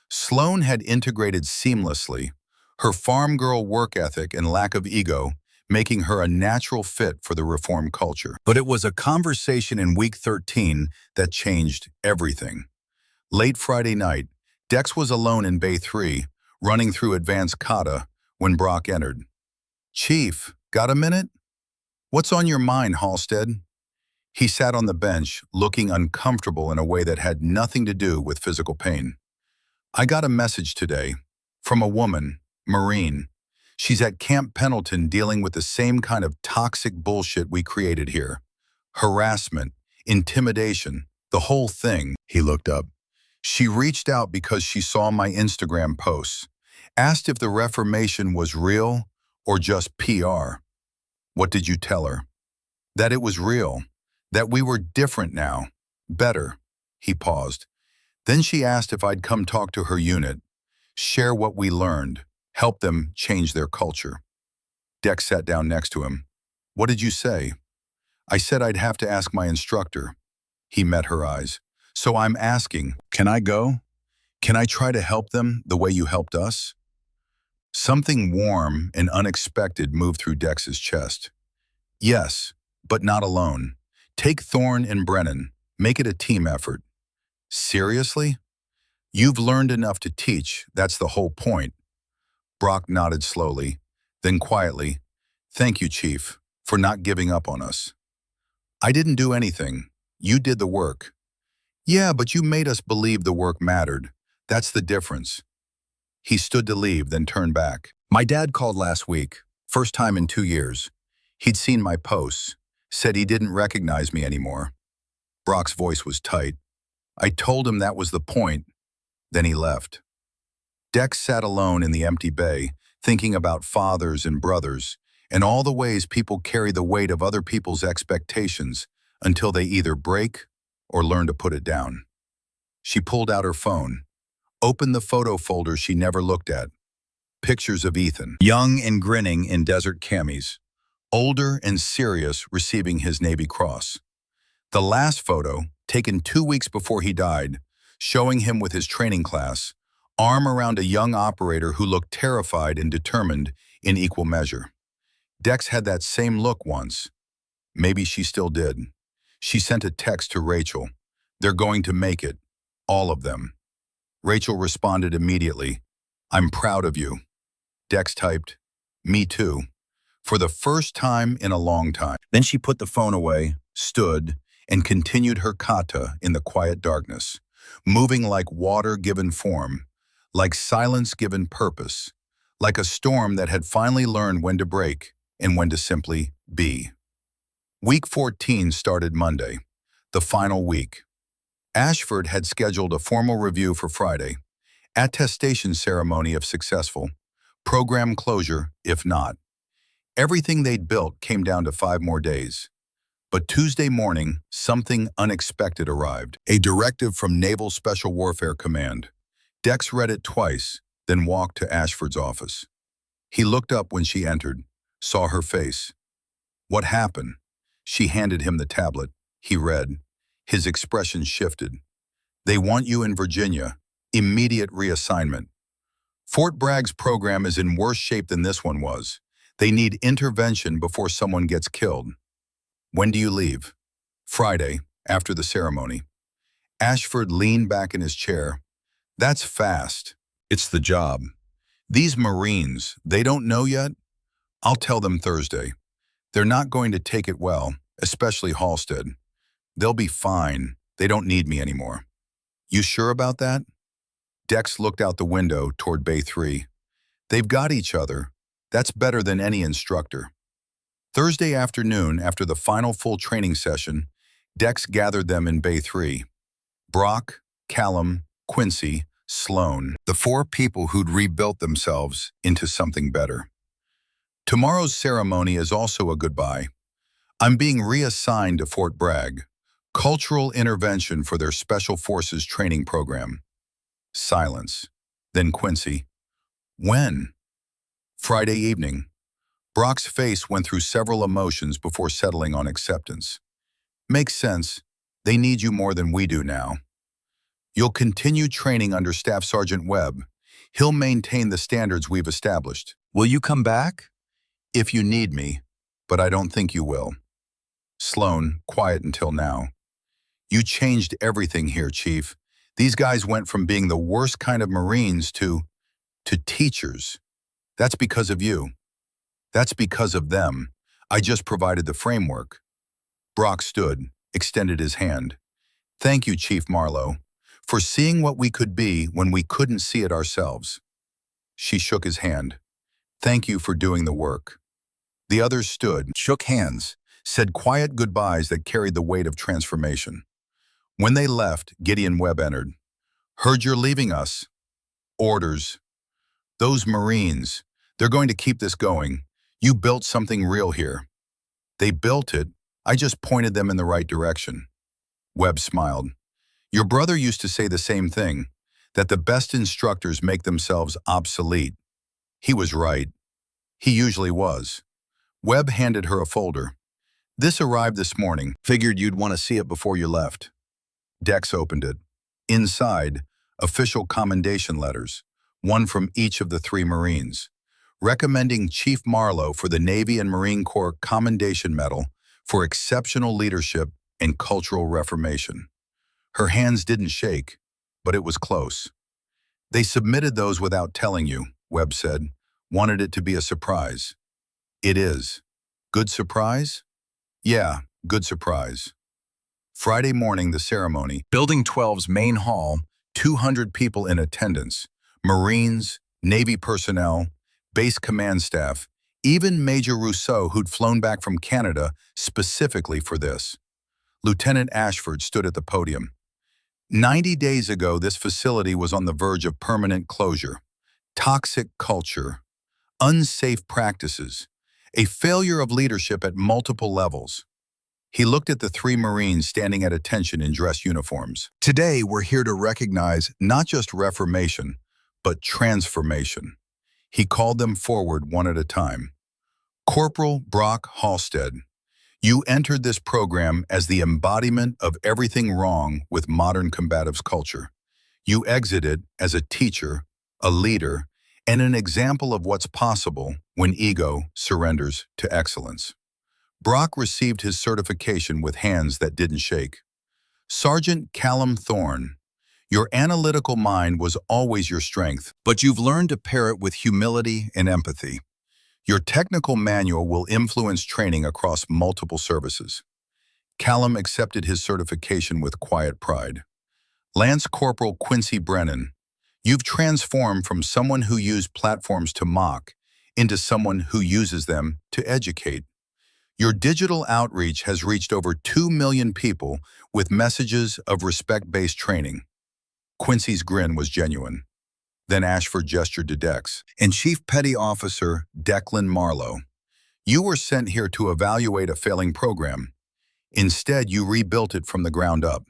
Sloan had integrated seamlessly, her farm girl work ethic and lack of ego making her a natural fit for the reform culture. But it was a conversation in week 13 that changed everything. Late Friday night, Dex was alone in Bay 3, running through advanced kata, when Brock entered. Chief, got a minute? What's on your mind, Halstead? He sat on the bench, looking uncomfortable in a way that had nothing to do with physical pain. I got a message today, from a woman, Marine. She's at Camp Pendleton dealing with the same kind of toxic bullshit we created here. Harassment, intimidation, the whole thing. He looked up. She reached out because she saw my Instagram posts, asked if the reformation was real or just PR. What did you tell her? That it was real, that we were different now, better. He paused. Then she asked if I'd come talk to her unit, share what we learned, help them change their culture. Dex sat down next to him. What did you say? I said I'd have to ask my instructor. He met her eyes. So I'm asking, can I go? Can I try to help them the way you helped us? Something warm and unexpected moved through Dex's chest. Yes, but not alone. Take Thorne and Brennan. Make it a team effort. Seriously? You've learned enough to teach, that's the whole point. Brock nodded slowly, then quietly, Thank you, Chief, for not giving up on us. I didn't do anything. You did the work. Yeah, but you made us believe the work mattered. That's the difference. He stood to leave, then turned back. My dad called last week, first time in 2 years. He'd seen my posts, said he didn't recognize me anymore. Brock's voice was tight. I told him that was the point. Then he left. Dex sat alone in the empty bay, thinking about fathers and brothers, and all the ways people carry the weight of other people's expectations until they either break or learn to put it down. She pulled out her phone, opened the photo folder she never looked at. Pictures of Ethan, young and grinning in desert camis, older and serious receiving his Navy Cross. The last photo, taken 2 weeks before he died, showing him with his training class, arm around a young operator who looked terrified and determined in equal measure. Dex had that same look once. Maybe she still did. She sent a text to Rachel. "They're going to make it. All of them." Rachel responded immediately, "I'm proud of you." Dex typed, "Me too," for the first time in a long time. Then she put the phone away, stood, and continued her kata in the quiet darkness, moving like water given form, like silence given purpose, like a storm that had finally learned when to break and when to simply be. Week 14 started Monday, the final week. Ashford had scheduled a formal review for Friday, attestation ceremony if successful, program closure if not. Everything they'd built came down to 5 more days. But Tuesday morning, something unexpected arrived. A directive from Naval Special Warfare Command. Dex read it twice, then walked to Ashford's office. He looked up when she entered, saw her face. "What happened?" She handed him the tablet. He read. His expression shifted. "They want you in Virginia. Immediate reassignment. Fort Bragg's program is in worse shape than this one was. They need intervention before someone gets killed." "When do you leave?" "Friday, after the ceremony." Ashford leaned back in his chair. "That's fast. It's the job. These Marines, they don't know yet? I'll tell them Thursday. They're not going to take it well, especially Halstead. They'll be fine. They don't need me anymore." "You sure about that?" Dex looked out the window toward Bay 3. "They've got each other. That's better than any instructor." Thursday afternoon, after the final full training session, Dex gathered them in Bay 3. Brock, Callum, Quincy, Sloan, the 4 people who'd rebuilt themselves into something better. "Tomorrow's ceremony is also a goodbye. I'm being reassigned to Fort Bragg, cultural intervention for their Special Forces training program." Silence. Then Quincy. "When?" "Friday evening." Brock's face went through several emotions before settling on acceptance. "Makes sense. They need you more than we do now. You'll continue training under Staff Sergeant Webb. He'll maintain the standards we've established. Will you come back?" "If you need me, but I don't think you will." Sloan, quiet until now. "You changed everything here, Chief. These guys went from being the worst kind of Marines to teachers. That's because of you. That's because of them. I just provided the framework." Brock stood, extended his hand. "Thank you, Chief Marlowe, for seeing what we could be when we couldn't see it ourselves." She shook his hand. "Thank you for doing the work." The others stood, shook hands, said quiet goodbyes that carried the weight of transformation. When they left, Gideon Webb entered. "Heard you're leaving us." "Orders. Those Marines, they're going to keep this going. You built something real here." "They built it. I just pointed them in the right direction." Webb smiled. "Your brother used to say the same thing, that the best instructors make themselves obsolete." He was right. He usually was. Webb handed her a folder. "This arrived this morning. Figured you'd want to see it before you left." Dex opened it. Inside, official commendation letters, one from each of the 3 Marines, recommending Chief Marlowe for the Navy and Marine Corps Commendation Medal for exceptional leadership and cultural reformation. Her hands didn't shake, but it was close. "They submitted those without telling you," Webb said. "Wanted it to be a surprise." "It is. Good surprise?" "Yeah, good surprise." Friday morning, the ceremony. Building 12's main hall, 200 people in attendance. Marines, Navy personnel, base command staff, even Major Rousseau, who'd flown back from Canada specifically for this. Lieutenant Ashford stood at the podium. 90 days ago, this facility was on the verge of permanent closure. Toxic culture, unsafe practices, a failure of leadership at multiple levels. He looked at the 3 Marines standing at attention in dress uniforms. "Today, we're here to recognize not just reformation, but transformation." He called them forward one at a time. "Corporal Brock Halstead, You entered this program as the embodiment of everything wrong with modern combatives culture. You exited as a teacher, a leader, and an example of what's possible when ego surrenders to excellence. Brock received his certification with hands that didn't shake. Sergeant Callum Thorne, your analytical mind was always your strength, but you've learned to pair it with humility and empathy. Your technical manual will influence training across multiple services. Callum accepted his certification with quiet pride. Lance Corporal Quincy Brennan, you've transformed from someone who used platforms to mock into someone who uses them to educate. Your digital outreach has reached over 2 million people with messages of respect-based training. Quincy's grin was genuine. Then Ashford gestured to Dex. And Chief Petty Officer Declan Marlowe, you were sent here to evaluate a failing program. Instead, you rebuilt it from the ground up.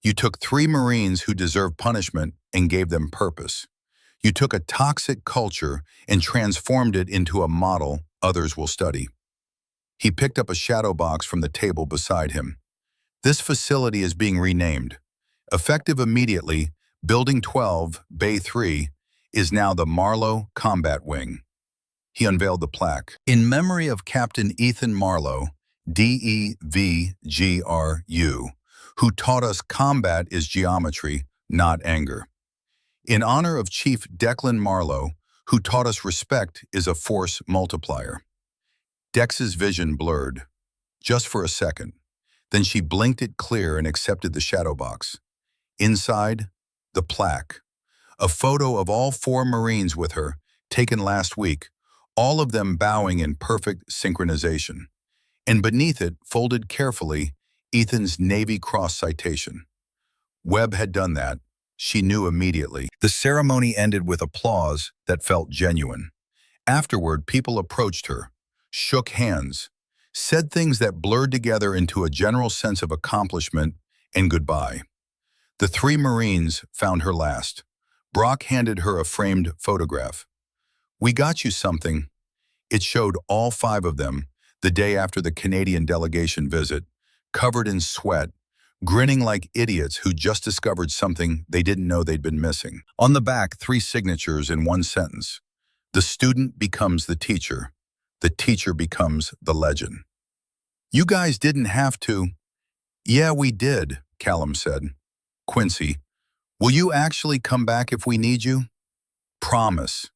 You took 3 Marines who deserved punishment and gave them purpose. You took a toxic culture and transformed it into a model others will study. He picked up a shadow box from the table beside him. This facility is being renamed. Effective immediately, Building 12, Bay 3, is now the Marlowe Combat Wing. He unveiled the plaque. In memory of Captain Ethan Marlowe, DEVGRU, who taught us combat is geometry, not anger. In honor of Chief Declan Marlowe, who taught us respect is a force multiplier. Dex's vision blurred, just for a second. Then she blinked it clear and accepted the shadow box. Inside, the plaque. A photo of all 4 Marines with her, taken last week, all of them bowing in perfect synchronization. And beneath it, folded carefully, Ethan's Navy Cross citation. Webb had done that. She knew immediately. The ceremony ended with applause that felt genuine. Afterward, people approached her, shook hands, said things that blurred together into a general sense of accomplishment and goodbye. The 3 Marines found her last. Brock handed her a framed photograph. We got you something. It showed all 5 of them, the day after the Canadian delegation visit, covered in sweat, grinning like idiots who just discovered something they didn't know they'd been missing. On the back, 3 signatures in one sentence. The student becomes the teacher. The teacher becomes the legend. You guys didn't have to. Yeah, we did, Callum said. Quincy, will you actually come back if we need you? Promise.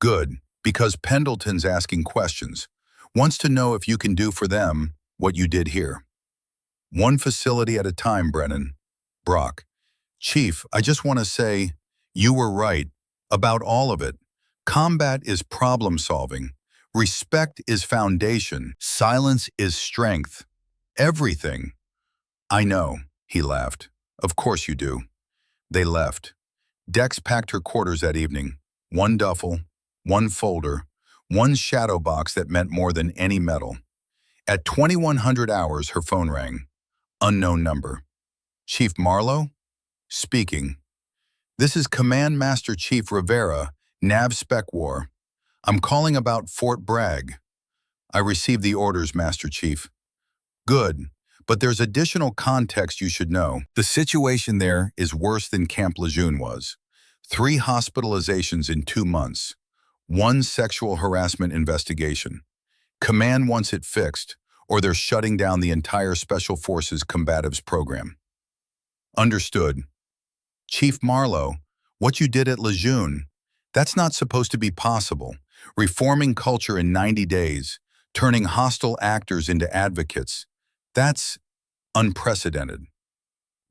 Good, because Pendleton's asking questions. Wants to know if you can do for them what you did here. One facility at a time, Brennan. Brock. Chief, I just want to say, you were right about all of it. Combat is problem solving. Respect is foundation. Silence is strength. Everything. I know, he laughed. Of course you do. They left. Dex packed her quarters that evening. 1 duffel, 1 folder, 1 shadow box that meant more than any medal. At 2100 hours, her phone rang. Unknown number. Chief Marlowe? Speaking. This is Command Master Chief Rivera, Nav Spec War. I'm calling about Fort Bragg. I received the orders, Master Chief. Good, but there's additional context you should know. The situation there is worse than Camp Lejeune was. 3 hospitalizations in 2 months. 1 sexual harassment investigation. Command wants it fixed, or they're shutting down the entire Special Forces Combatives program. Understood. Chief Marlowe, what you did at Lejeune, that's not supposed to be possible. Reforming culture in 90 days, turning hostile actors into advocates, that's unprecedented.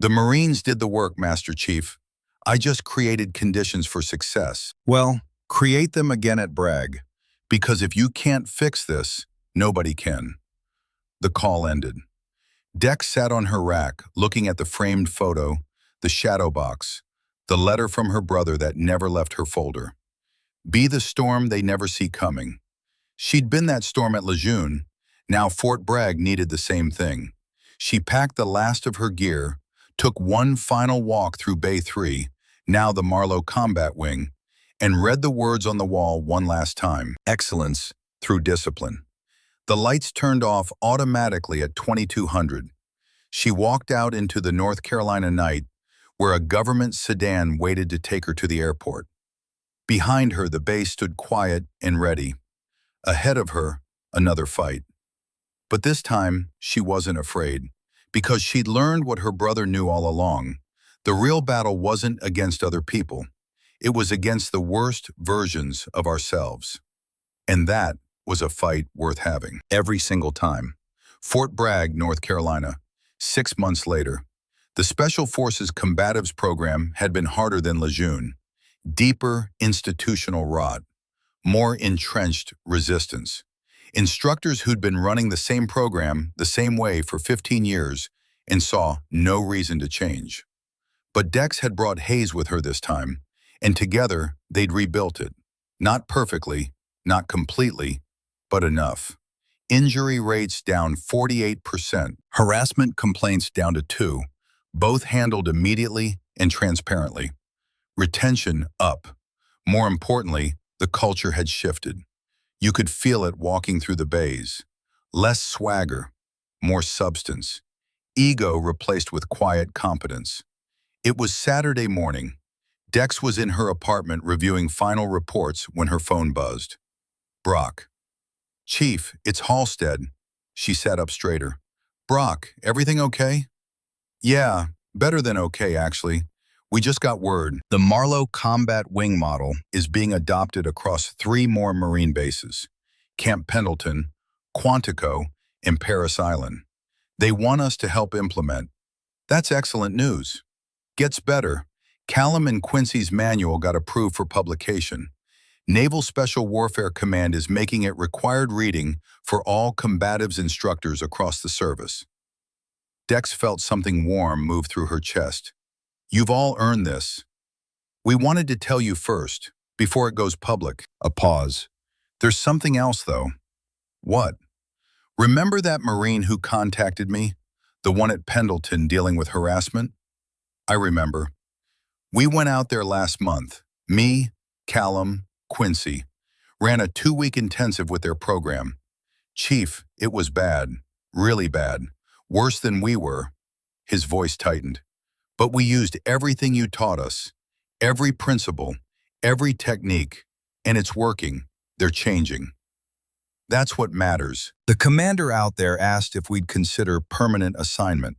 The Marines did the work, Master Chief. I just created conditions for success. Well, create them again at Bragg, because if you can't fix this, nobody can. The call ended. Dex sat on her rack, looking at the framed photo, the shadow box, the letter from her brother that never left her folder. Be the storm they never see coming. She'd been that storm at Lejeune. Now Fort Bragg needed the same thing. She packed the last of her gear, took 1 final walk through Bay 3, now the Marlowe Combat Wing, and read the words on the wall one last time. Excellence through discipline. The lights turned off automatically at 2200. She walked out into the North Carolina night, where a government sedan waited to take her to the airport. Behind her, the base stood quiet and ready. Ahead of her, another fight. But this time, she wasn't afraid, because she'd learned what her brother knew all along. The real battle wasn't against other people. It was against the worst versions of ourselves. And that was a fight worth having. Every single time. Fort Bragg, North Carolina. 6 months later. The Special Forces Combatives program had been harder than Lejeune. Deeper institutional rot. More entrenched resistance. Instructors who'd been running the same program the same way for 15 years and saw no reason to change. But Dex had brought Hayes with her this time, and together they'd rebuilt it. Not perfectly, not completely, but enough. Injury rates down 48%, harassment complaints down to 2, both handled immediately and transparently. Retention up. More importantly, the culture had shifted. You could feel it walking through the bays. Less swagger, more substance. Ego replaced with quiet competence. It was Saturday morning. Dex was in her apartment reviewing final reports when her phone buzzed. Brock. Chief, it's Halstead. She sat up straighter. Brock, everything okay? Yeah, better than okay, actually. We just got word. The Marlowe Combat Wing model is being adopted across 3 more Marine bases. Camp Pendleton, Quantico, and Paris Island. They want us to help implement. That's excellent news. Gets better. Callum and Quincy's manual got approved for publication. Naval Special Warfare Command is making it required reading for all combatives instructors across the service. Dex felt something warm move through her chest. You've all earned this. We wanted to tell you first, before it goes public. A pause. There's something else, though. What? Remember that Marine who contacted me? The one at Pendleton dealing with harassment? I remember. We went out there last month. Me, Callum, Quincy. Ran a 2-week intensive with their program. Chief, it was bad. Really bad. Worse than we were. His voice tightened. But we used everything you taught us. Every principle. Every technique. And it's working. They're changing. That's what matters. The commander out there asked if we'd consider permanent assignment.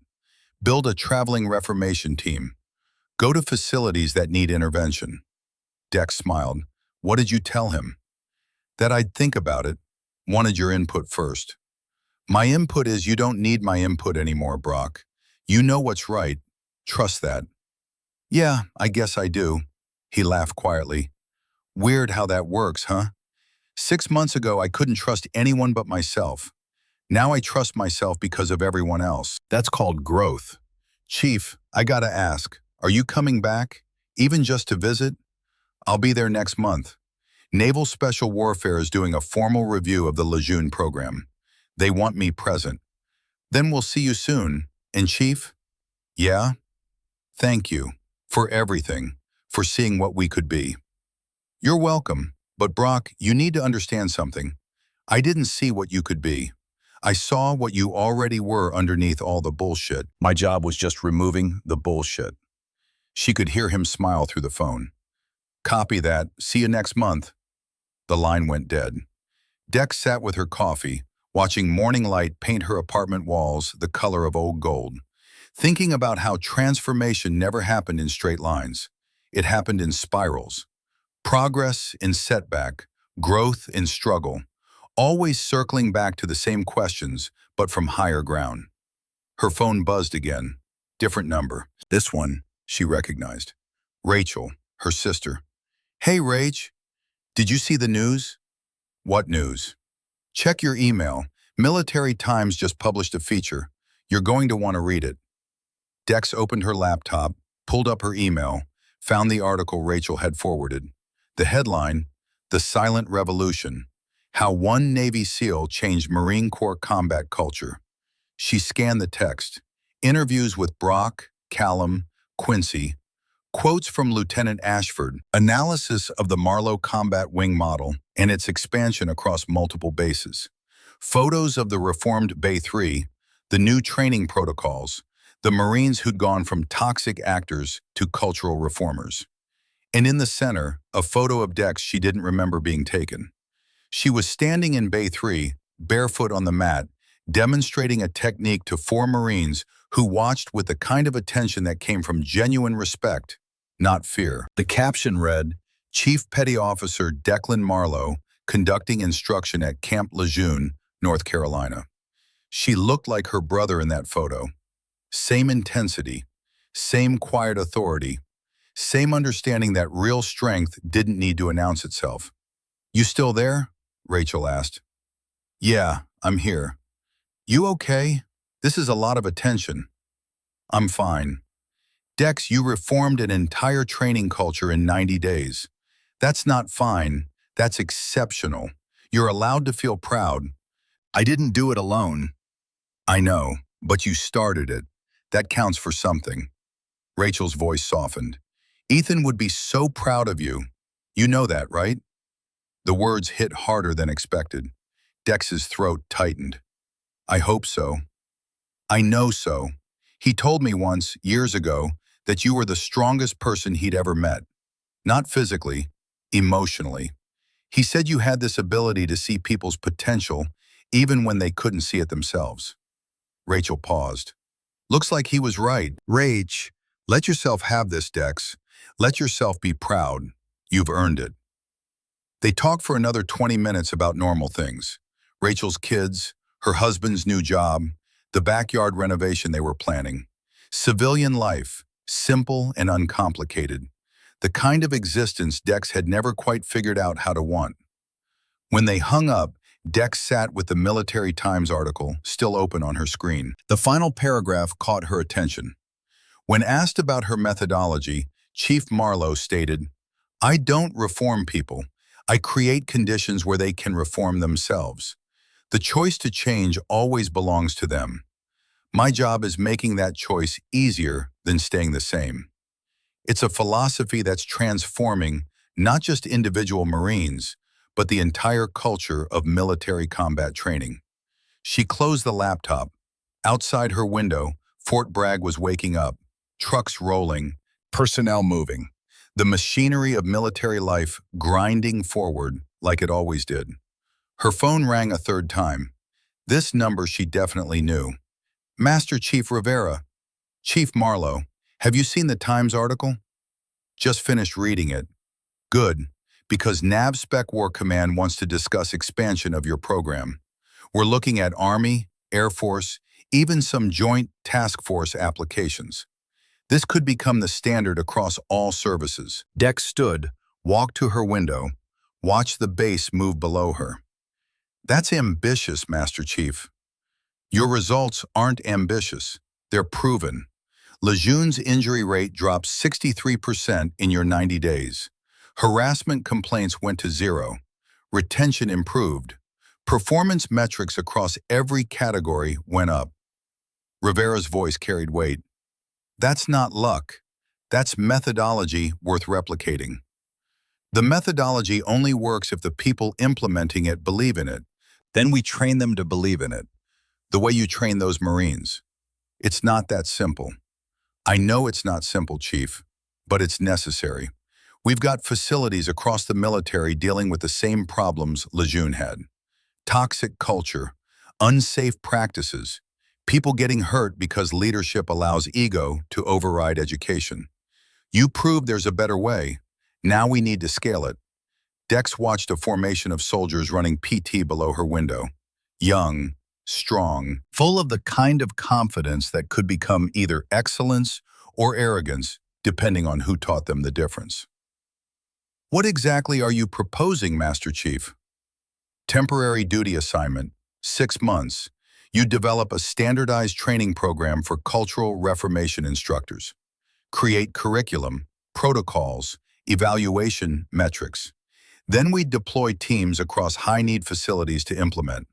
Build a traveling reformation team. Go to facilities that need intervention. Dex smiled. What did you tell him? That I'd think about it. Wanted your input first. My input is you don't need my input anymore, Brock. You know what's right. Trust that. Yeah, I guess I do. He laughed quietly. Weird how that works, huh? 6 months ago, I couldn't trust anyone but myself. Now I trust myself because of everyone else. That's called growth. Chief, I gotta ask, are you coming back? Even just to visit? I'll be there next month. Naval Special Warfare is doing a formal review of the Lejeune program. They want me present. Then we'll see you soon. And Chief? Yeah? Thank you. For everything. For seeing what we could be. You're welcome. But Brock, you need to understand something. I didn't see what you could be. I saw what you already were underneath all the bullshit. My job was just removing the bullshit. She could hear him smile through the phone. Copy that. See you next month. The line went dead. Dex sat with her coffee, watching morning light paint her apartment walls the color of old gold, thinking about how transformation never happened in straight lines. It happened in spirals. Progress in setback, growth in struggle, always circling back to the same questions, but from higher ground. Her phone buzzed again. Different number. This one, she recognized. Rachel, her sister. Hey, Rach. Did you see the news? What news? Check your email. Military Times just published a feature. You're going to want to read it. Dex opened her laptop, pulled up her email, found the article Rachel had forwarded. The headline, The Silent Revolution, How One Navy SEAL Changed Marine Corps Combat Culture. She scanned the text. Interviews with Brock, Callum, Quincy, quotes from Lieutenant Ashford, analysis of the Marlowe Combat Wing model and its expansion across multiple bases. Photos of the reformed Bay 3, the new training protocols, the Marines who'd gone from toxic actors to cultural reformers. And in the center, a photo of Dex she didn't remember being taken. She was standing in Bay 3, barefoot on the mat, demonstrating a technique to four Marines who watched with the kind of attention that came from genuine respect, not fear. The caption read, Chief Petty Officer Declan Marlowe conducting instruction at Camp Lejeune, North Carolina. She looked like her brother in that photo. Same intensity, same quiet authority, same understanding that real strength didn't need to announce itself. You still there? Rachel asked. Yeah, I'm here. You okay? This is a lot of attention. I'm fine. Dex, you reformed an entire training culture in 90 days. That's not fine. That's exceptional. You're allowed to feel proud. I didn't do it alone. I know, but you started it. That counts for something. Rachel's voice softened. Ethan would be so proud of you. You know that, right? The words hit harder than expected. Dex's throat tightened. I hope so. I know so. He told me once, years ago, that you were the strongest person he'd ever met. Not physically, emotionally. He said you had this ability to see people's potential even when they couldn't see it themselves. Rachel paused. Looks like he was right. Rach, let yourself have this, Dex. Let yourself be proud. You've earned it. They talked for another 20 minutes about normal things. Rachel's kids, her husband's new job, the backyard renovation they were planning. Civilian life, simple and uncomplicated. The kind of existence Dex had never quite figured out how to want. When they hung up, Dex sat with the Military Times article still open on her screen. The final paragraph caught her attention. When asked about her methodology, Chief Marlowe stated, I don't reform people. I create conditions where they can reform themselves. The choice to change always belongs to them. My job is making that choice easier than staying the same. It's a philosophy that's transforming not just individual Marines, but the entire culture of military combat training. She closed the laptop. Outside her window, Fort Bragg was waking up, trucks rolling, personnel moving, the machinery of military life grinding forward like it always did. Her phone rang a third time. This number she definitely knew. Master Chief Rivera. Chief Marlowe, have you seen the Times article? Just finished reading it. Good, because NAVSPEC War Command wants to discuss expansion of your program. We're looking at Army, Air Force, even some joint task force applications. This could become the standard across all services. Dex stood, walked to her window, watched the base move below her. That's ambitious, Master Chief. Your results aren't ambitious. They're proven. Lejeune's injury rate dropped 63% in your 90 days. Harassment complaints went to 0. Retention improved. Performance metrics across every category went up. Rivera's voice carried weight. That's not luck. That's methodology worth replicating. The methodology only works if the people implementing it believe in it. Then we train them to believe in it. The way you train those Marines. It's not that simple. I know it's not simple, Chief, but it's necessary. We've got facilities across the military dealing with the same problems Lejeune had. Toxic culture, unsafe practices, people getting hurt because leadership allows ego to override education. You proved there's a better way. Now we need to scale it. Dex watched a formation of soldiers running PT below her window. Young, strong, full of the kind of confidence that could become either excellence or arrogance, depending on who taught them the difference. What exactly are you proposing, Master Chief? Temporary duty assignment, 6 months. You develop a standardized training program for cultural reformation instructors. Create curriculum, protocols, evaluation metrics. Then we deploy teams across high-need facilities to implement.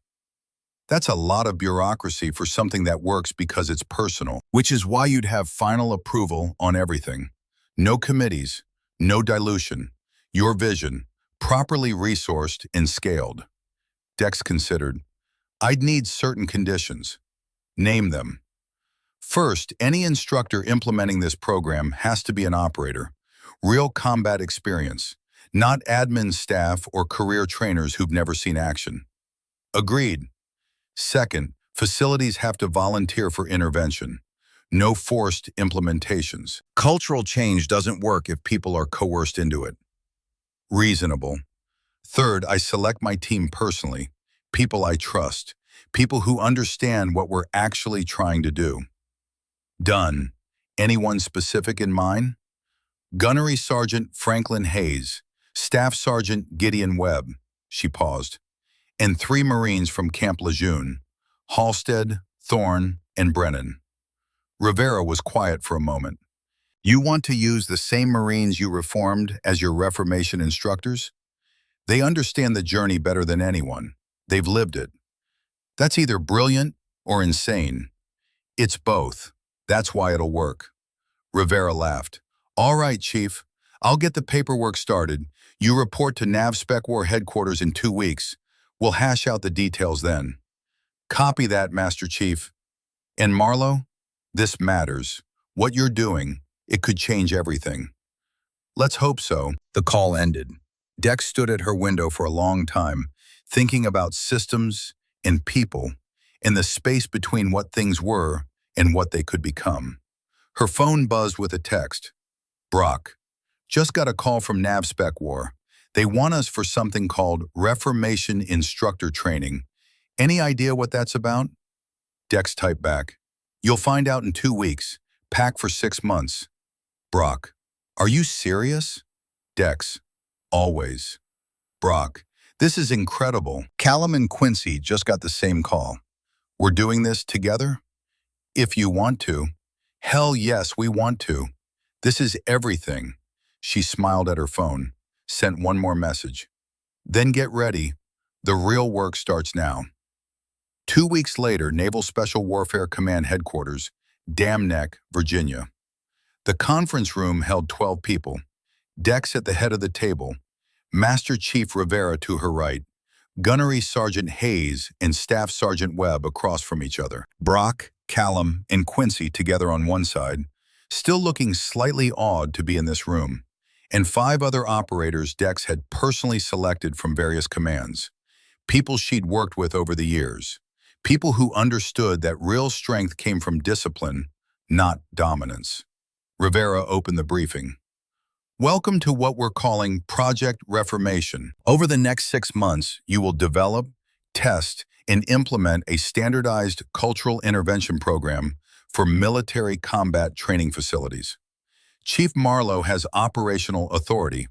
That's a lot of bureaucracy for something that works because it's personal, which is why you'd have final approval on everything. No committees, no dilution. Your vision, properly resourced and scaled. Dex considered, I'd need certain conditions. Name them. First, any instructor implementing this program has to be an operator. Real combat experience, not admin staff or career trainers who've never seen action. Agreed. Second, facilities have to volunteer for intervention. No forced implementations. Cultural change doesn't work if people are coerced into it. Reasonable. Third, I select my team personally. People I trust. People who understand what we're actually trying to do. Done. Anyone specific in mind? Gunnery Sergeant Franklin Hayes, Staff Sergeant Gideon Webb, she paused, and 3 Marines from Camp Lejeune, Halstead, Thorne, and Brennan. Rivera was quiet for a moment. You want to use the same Marines you reformed as your Reformation instructors? They understand the journey better than anyone. They've lived it. That's either brilliant or insane. It's both. That's why it'll work. Rivera laughed. All right, Chief. I'll get the paperwork started. You report to NavSpec War headquarters in 2 weeks. We'll hash out the details then. Copy that, Master Chief. And Marlowe, this matters. What you're doing, it could change everything. Let's hope so. The call ended. Dex stood at her window for a long time, thinking about systems and people, and the space between what things were and what they could become. Her phone buzzed with a text. Brock, just got a call from NavSpec War. They want us for something called Reformation Instructor Training. Any idea what that's about? Dex typed back. You'll find out in 2 weeks. Pack for 6 months. Brock, are you serious? Dex, always. Brock, this is incredible. Callum and Quincy just got the same call. We're doing this together? If you want to. Hell yes, we want to. This is everything. She smiled at her phone, sent one more message. Then get ready. The real work starts now. 2 weeks later, Naval Special Warfare Command Headquarters, Dam Neck, Virginia. The conference room held 12 people. Dex at the head of the table, Master Chief Rivera to her right, Gunnery Sergeant Hayes and Staff Sergeant Webb across from each other. Brock, Callum, and Quincy together on one side, still looking slightly awed to be in this room, and 5 other operators Dex had personally selected from various commands, people she'd worked with over the years, people who understood that real strength came from discipline, not dominance. Rivera opened the briefing. Welcome to what we're calling Project Reformation. Over the next 6 months, you will develop, test, and implement a standardized cultural intervention program for military combat training facilities. Chief Marlowe has operational authority.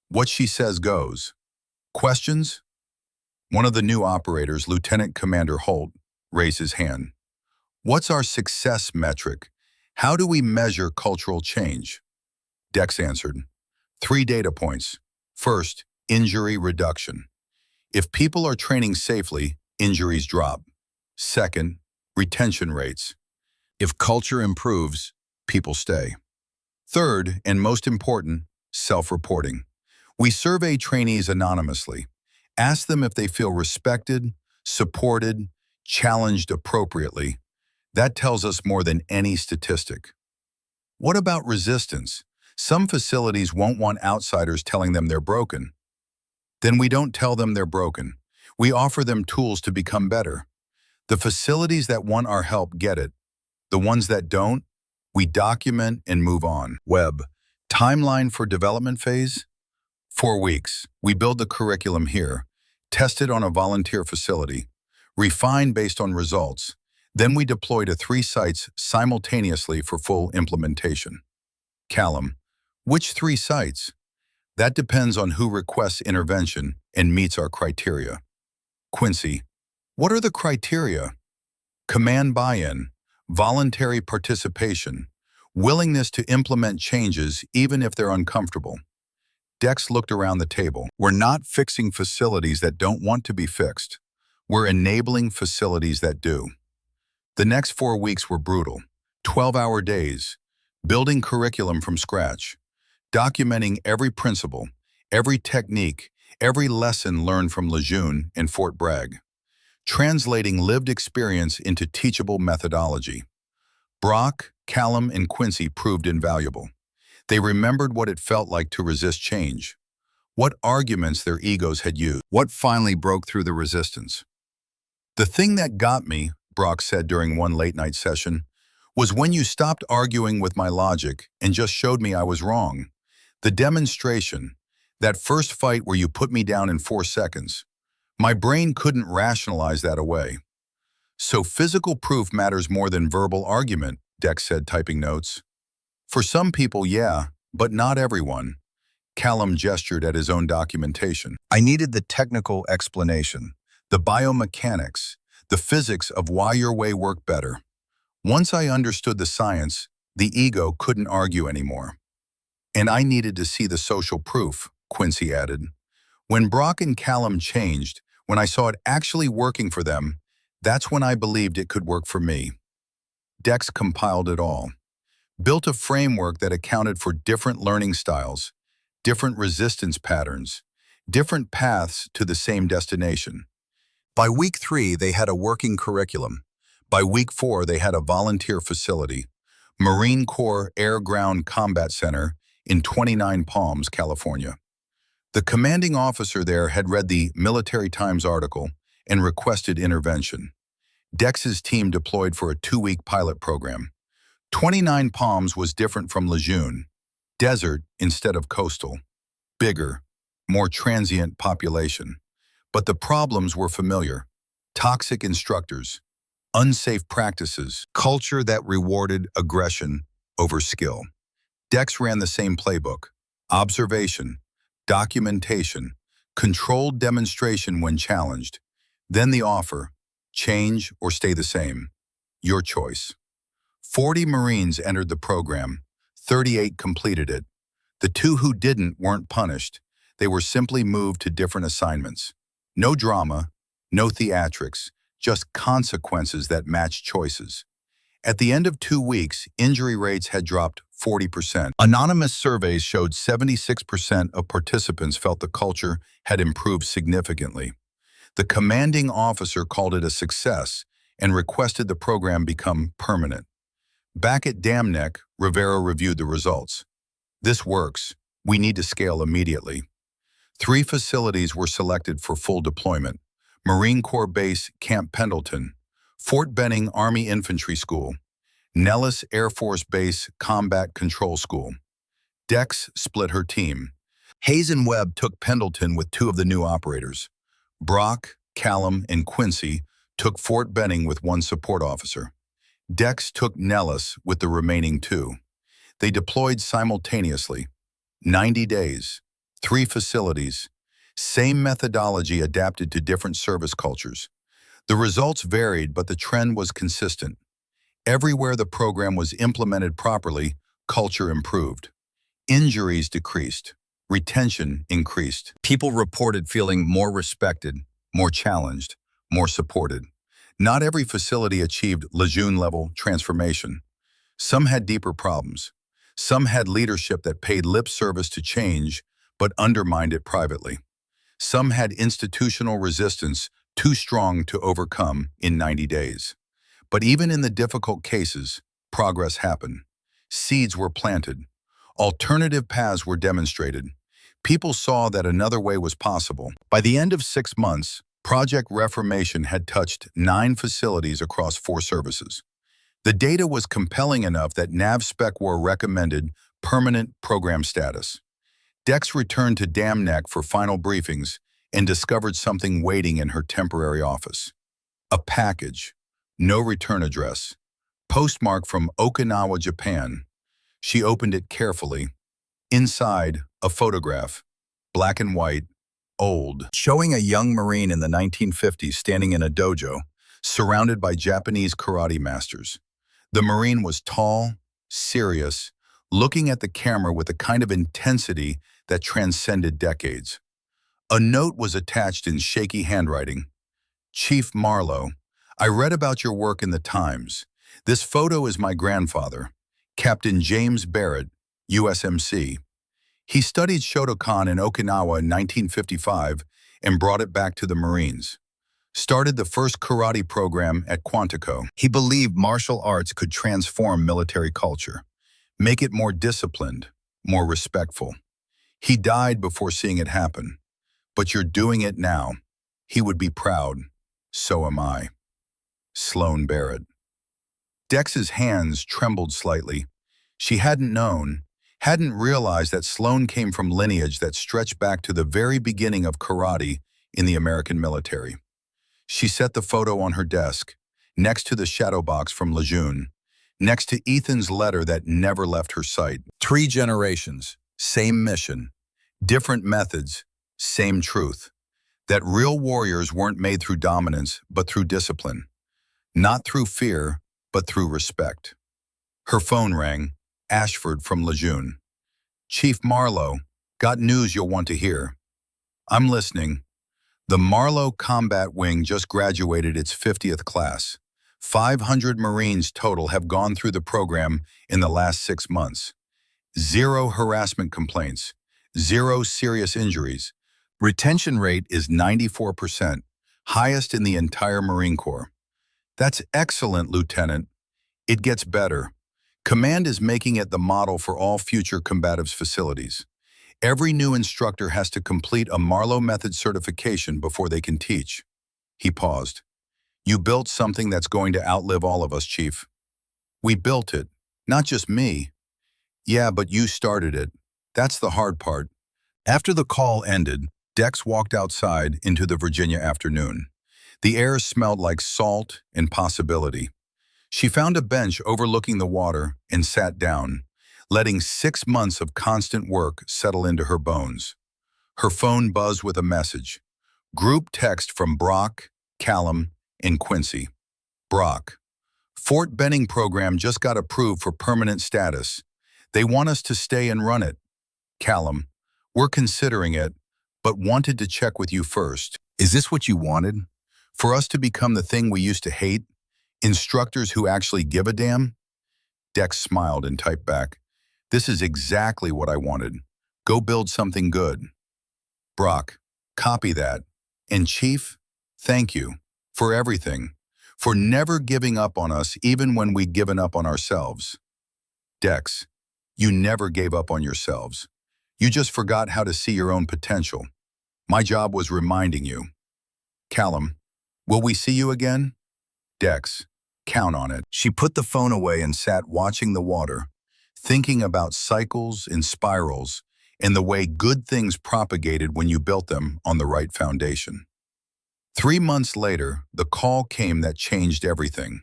What she says goes. Questions? One of the new operators, Lieutenant Commander Holt, raised his hand. What's our success metric? How do we measure cultural change? Dex answered. 3 data points. First, injury reduction. If people are training safely, injuries drop. Second, retention rates. If culture improves, people stay. Third, and most important, self-reporting. We survey trainees anonymously. Ask them if they feel respected, supported, challenged appropriately. That tells us more than any statistic. What about resistance? Some facilities won't want outsiders telling them they're broken. Then we don't tell them they're broken. We offer them tools to become better. The facilities that want our help get it. The ones that don't, we document and move on. Webb, timeline for development phase? 4 weeks. We build the curriculum here, test it on a volunteer facility, refine based on results. Then we deploy to 3 sites simultaneously for full implementation. Callum, which 3 sites? That depends on who requests intervention and meets our criteria. Quincy, what are the criteria? Command buy-in, voluntary participation, willingness to implement changes even if they're uncomfortable. Dex looked around the table. We're not fixing facilities that don't want to be fixed. We're enabling facilities that do. The next 4 weeks were brutal. 12-hour days, building curriculum from scratch, documenting every principle, every technique, every lesson learned from Lejeune and Fort Bragg. translating lived experience into teachable methodology. Brock, Callum, and Quincy proved invaluable. They remembered what it felt like to resist change, what arguments their egos had used, what finally broke through the resistance. "The thing that got me," Brock said during one late-night session, "was when you stopped arguing with my logic and just showed me I was wrong. The demonstration, that first fight where you put me down in 4 seconds, my brain couldn't rationalize that away." "So physical proof matters more than verbal argument," Dex said, typing notes. "For some people, yeah, but not everyone." Callum gestured at his own documentation. "I needed the technical explanation, the biomechanics, the physics of why your way worked better. Once I understood the science, the ego couldn't argue anymore. And I needed to see the social proof," Quincy added. "When Brock and Callum changed, when I saw it actually working for them, that's when I believed it could work for me." Dex compiled it all, built a framework that accounted for different learning styles, different resistance patterns, different paths to the same destination. By week 3, they had a working curriculum. By week 4, they had a volunteer facility, Marine Corps Air Ground Combat Center in 29 Palms, California. The commanding officer there had read the Military Times article and requested intervention. Dex's team deployed for a 2-week pilot program. 29 Palms was different from Lejeune, desert instead of coastal, bigger, more transient population. But the problems were familiar: toxic instructors, unsafe practices, culture that rewarded aggression over skill. Dex ran the same playbook: observation, documentation, controlled demonstration when challenged. Then the offer: change or stay the same. Your choice. 40 Marines entered the program. 38 completed it. The 2 who didn't weren't punished. They were simply moved to different assignments. No drama, no theatrics, just consequences that matched choices. At the end of 2 weeks, injury rates had dropped 40%. Anonymous surveys showed 76% of participants felt the culture had improved significantly. The commanding officer called it a success and requested the program become permanent. Back at Dam Neck, Rivera reviewed the results. "This works. We need to scale immediately." 3 facilities were selected for full deployment: Marine Corps Base Camp Pendleton, Fort Benning Army Infantry School, Nellis Air Force Base Combat Control School. Dex split her team. Hayes and Webb took Pendleton with 2 of the new operators. Brock, Callum, and Quincy took Fort Benning with 1 support officer. Dex took Nellis with the remaining 2. They deployed simultaneously. 90 days, 3 facilities, same methodology adapted to different service cultures. The results varied, but the trend was consistent. Everywhere the program was implemented properly, culture improved. Injuries decreased. Retention increased. People reported feeling more respected, more challenged, more supported. Not every facility achieved Lejeune-level transformation. Some had deeper problems. Some had leadership that paid lip service to change, but undermined it privately. Some had institutional resistance too strong to overcome in 90 days. But even in the difficult cases, progress happened. Seeds were planted. Alternative paths were demonstrated. People saw that another way was possible. By the end of 6 months, Project Reformation had touched 9 facilities across 4 services. The data was compelling enough that NAVSPEC-WAR recommended permanent program status. Dex returned to Dam Neck for final briefings and discovered something waiting in her temporary office. A package, no return address, postmarked from Okinawa, Japan. She opened it carefully. Inside, a photograph, black and white, old, showing a young Marine in the 1950s standing in a dojo, surrounded by Japanese karate masters. The Marine was tall, serious, looking at the camera with a kind of intensity that transcended decades. A note was attached in shaky handwriting. "Chief Marlowe, I read about your work in the Times. This photo is my grandfather, Captain James Barrett, USMC. He studied Shotokan in Okinawa in 1955 and brought it back to the Marines. Started the first karate program at Quantico. He believed martial arts could transform military culture, make it more disciplined, more respectful. He died before seeing it happen. But you're doing it now. He would be proud. So am I. Sloane Barrett. Dex's hands trembled slightly. She hadn't realized that Sloane came from lineage that stretched back to the very beginning of karate in the American military. She set the photo on her desk, next to the shadow box from Lejeune, next to Ethan's letter that never left her sight. 3 generations, same mission, different methods, same truth. That real warriors weren't made through dominance, but through discipline. Not through fear, but through respect. Her phone rang, Ashford from Lejeune. Chief Marlowe, got news you'll want to hear. I'm listening. The Marlowe Combat Wing just graduated its 50th class. 500 Marines total have gone through the program in the last 6 months. 0 harassment complaints, 0 serious injuries. Retention rate is 94%, highest in the entire Marine Corps. That's excellent, Lieutenant. It gets better. Command is making it the model for all future combatives facilities. Every new instructor has to complete a Marlowe Method certification before they can teach. He paused. You built something that's going to outlive all of us, Chief. We built it, not just me. Yeah, but you started it. That's the hard part. After the call ended, Dex walked outside into the Virginia afternoon. The air smelled like salt and possibility. She found a bench overlooking the water and sat down, letting 6 months of constant work settle into her bones. Her phone buzzed with a message. Group text from Brock, Callum, and Quincy. Brock. Fort Benning program just got approved for permanent status. They want us to stay and run it. Callum. We're considering it, but wanted to check with you first. Is this what you wanted? For us to become the thing we used to hate? Instructors who actually give a damn? Dex smiled and typed back. This is exactly what I wanted. Go build something good. Brock, copy that. And Chief, thank you for everything, for never giving up on us even when we'd given up on ourselves. Dex, you never gave up on yourselves. You just forgot how to see your own potential. My job was reminding you. Callum, will we see you again? Dex, count on it. She put the phone away and sat watching the water, thinking about cycles and spirals and the way good things propagated when you built them on the right foundation. 3 months later, the call came that changed everything.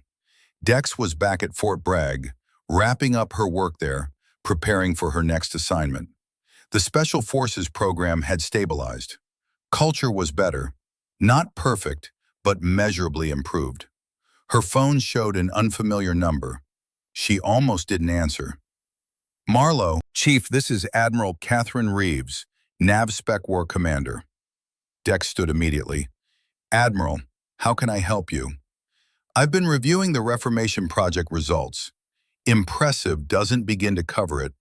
Dex was back at Fort Bragg, wrapping up her work there, preparing for her next assignment. The Special Forces program had stabilized. Culture was better. Not perfect, but measurably improved. Her phone showed an unfamiliar number. She almost didn't answer. Marlowe, Chief, this is Admiral Catherine Reeves, Nav Spec War Commander. Dex stood immediately. Admiral, how can I help you? I've been reviewing the Reformation Project results. Impressive doesn't begin to cover it.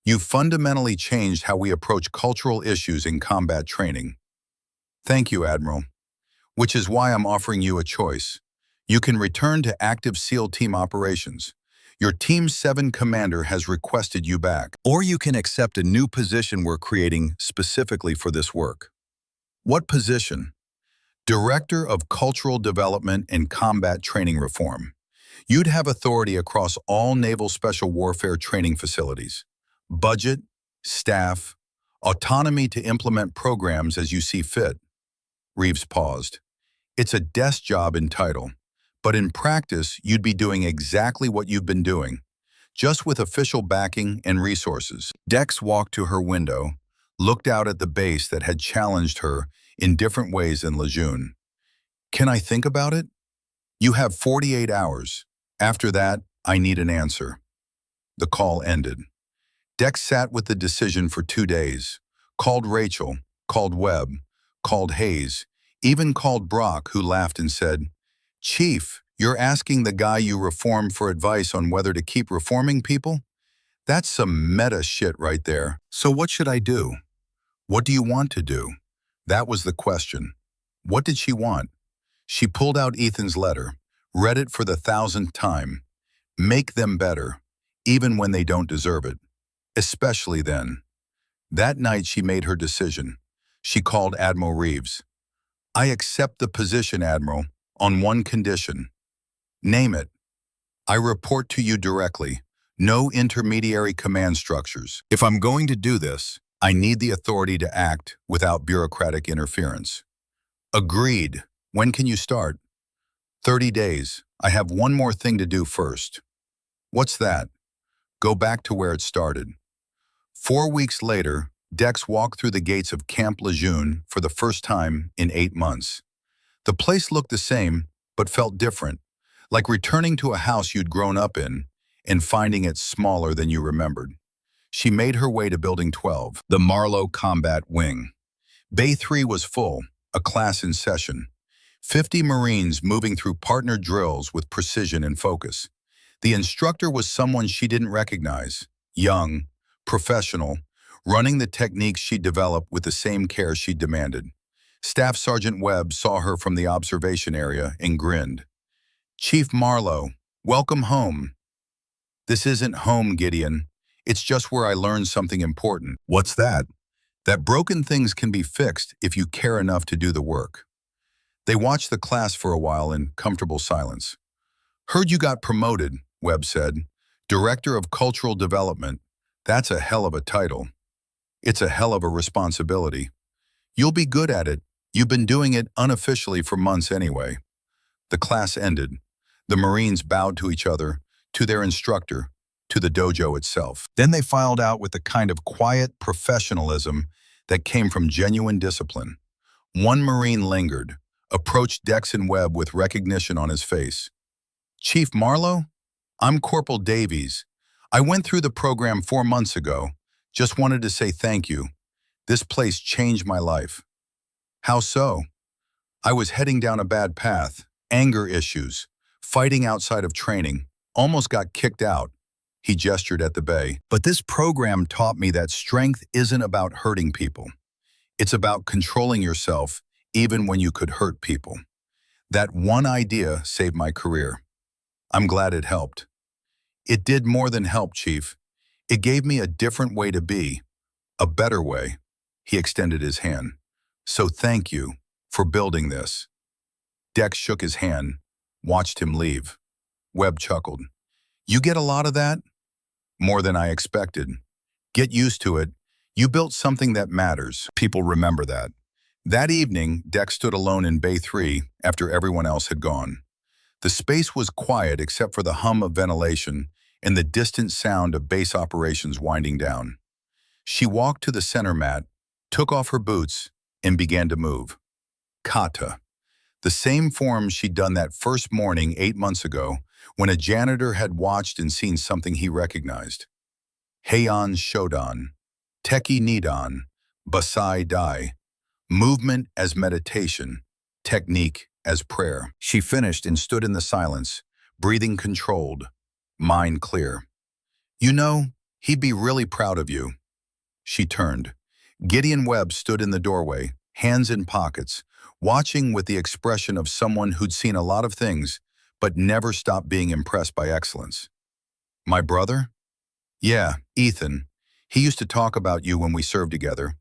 You've fundamentally changed how we approach cultural issues in combat training. Thank you, Admiral. Which is why I'm offering you a choice. You can return to active SEAL team operations. Your Team 7 commander has requested you back. Or you can accept a new position we're creating specifically for this work. What position? Director of Cultural Development and Combat Training Reform. You'd have authority across all Naval Special Warfare training facilities. Budget, staff, autonomy to implement programs as you see fit. Reeves paused. It's a desk job in title, but in practice, you'd be doing exactly what you've been doing, just with official backing and resources. Dex walked to her window, looked out at the base that had challenged her in different ways in Lejeune. Can I think about it? You have 48 hours. After that, I need an answer. The call ended. Dex sat with the decision for 2 days, called Rachel, called Webb, called Hayes, even called Brock, who laughed and said, Chief, you're asking the guy you reformed for advice on whether to keep reforming people? That's some meta shit right there. So what should I do? What do you want to do? That was the question. What did she want? She pulled out Ethan's letter, read it for the thousandth time. Make them better, even when they don't deserve it. Especially then. That night she made her decision. She called Admiral Reeves. I accept the position, Admiral, on one condition. Name it. I report to you directly. No intermediary command structures. If I'm going to do this, I need the authority to act without bureaucratic interference. Agreed. When can you start? 30 days. I have one more thing to do first. What's that? Go back to where it started. 4 weeks later, Dex walked through the gates of Camp Lejeune for the first time in 8 months. The place looked the same, but felt different, like returning to a house you'd grown up in and finding it smaller than you remembered. She made her way to Building 12, the Marlowe Combat Wing. Bay 3 was full, a class in session. 50 Marines moving through partner drills with precision and focus. The instructor was someone she didn't recognize, young, professional, running the techniques she'd developed with the same care she demanded. Staff Sergeant Webb saw her from the observation area and grinned. Chief Marlowe, welcome home. This isn't home, Gideon. It's just where I learned something important. What's that? That broken things can be fixed if you care enough to do the work. They watched the class for a while in comfortable silence. Heard you got promoted, Webb said. Director of Cultural Development. That's a hell of a title. It's a hell of a responsibility. You'll be good at it. You've been doing it unofficially for months anyway. The class ended. The Marines bowed to each other, to their instructor, to the dojo itself. Then they filed out with the kind of quiet professionalism that came from genuine discipline. One Marine lingered, approached Dex and Webb with recognition on his face. Chief Marlowe? I'm Corporal Davies. I went through the program 4 months ago. Just wanted to say thank you. This place changed my life. How so? I was heading down a bad path, anger issues, fighting outside of training, almost got kicked out. He gestured at the bay. But this program taught me that strength isn't about hurting people. It's about controlling yourself even when you could hurt people. That one idea saved my career. I'm glad it helped. It did more than help, Chief. It gave me a different way to be, a better way. He extended his hand. So thank you for building this. Dex shook his hand, watched him leave. Webb chuckled. You get a lot of that? More than I expected. Get used to it. You built something that matters. People remember that. That evening, Dex stood alone in Bay 3 after everyone else had gone. The space was quiet except for the hum of ventilation and the distant sound of base operations winding down. She walked to the center mat, took off her boots, and began to move. Kata. The same form she'd done that first morning 8 months ago when a janitor had watched and seen something he recognized. Heian Shodan. Teki Nidan. Basai Dai. Movement as meditation. Technique as prayer. She finished and stood in the silence, breathing controlled, mind clear. You know, he'd be really proud of you. She turned. Gideon Webb stood in the doorway, hands in pockets, watching with the expression of someone who'd seen a lot of things, but never stopped being impressed by excellence. My brother? Yeah, Ethan. He used to talk about you when we served together.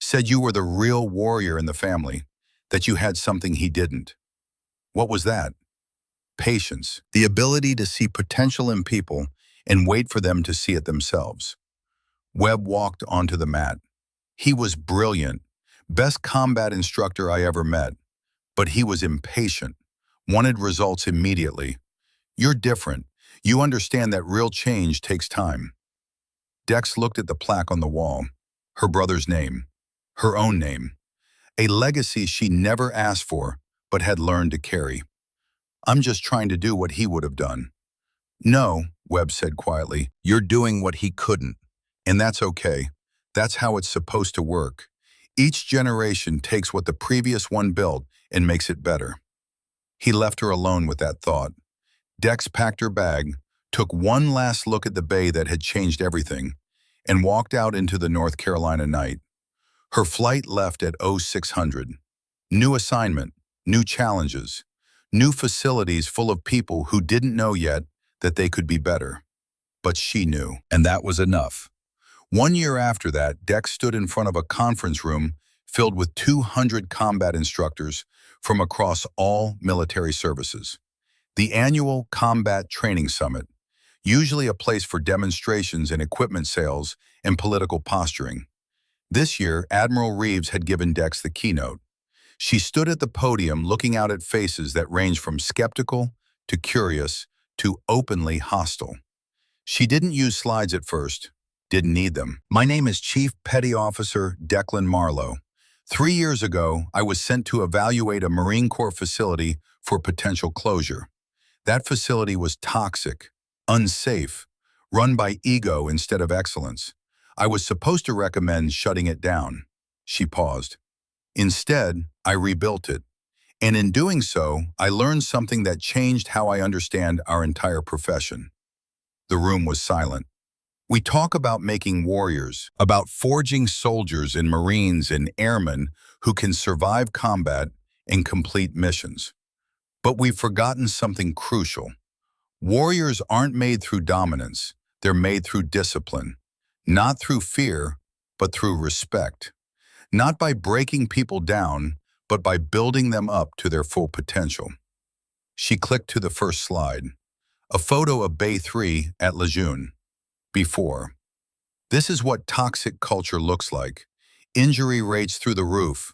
Said you were the real warrior in the family, that you had something he didn't. What was that? Patience, the ability to see potential in people and wait for them to see it themselves. Webb walked onto the mat. He was brilliant, best combat instructor I ever met, but he was impatient, wanted results immediately. You're different. You understand that real change takes time. Dex looked at the plaque on the wall, her brother's name, her own name, a legacy she never asked for but had learned to carry. I'm just trying to do what he would have done. No, Webb said quietly, you're doing what he couldn't, and that's okay. That's how it's supposed to work. Each generation takes what the previous one built and makes it better. He left her alone with that thought. Dex packed her bag, took one last look at the bay that had changed everything, and walked out into the North Carolina night. Her flight left at 0600. New assignment, new challenges, New facilities full of people who didn't know yet that they could be better. But she knew, and that was enough. 1 year after that, Dex stood in front of a conference room filled with 200 combat instructors from across all military services. The annual Combat Training Summit, usually a place for demonstrations and equipment sales and political posturing. This year, Admiral Reeves had given Dex the keynote. She stood at the podium looking out at faces that ranged from skeptical to curious to openly hostile. She didn't use slides at first, didn't need them. My name is Chief Petty Officer Declan Marlowe. 3 years ago, I was sent to evaluate a Marine Corps facility for potential closure. That facility was toxic, unsafe, run by ego instead of excellence. I was supposed to recommend shutting it down. She paused. Instead, I rebuilt it. And in doing so, I learned something that changed how I understand our entire profession. The room was silent. We talk about making warriors, about forging soldiers and Marines and airmen who can survive combat and complete missions. But we've forgotten something crucial. Warriors aren't made through dominance. They're made through discipline. Not through fear, but through respect. Not by breaking people down, but by building them up to their full potential. She clicked to the first slide. A photo of Bay 3 at Lejeune. Before. This is what toxic culture looks like. Injury rates through the roof.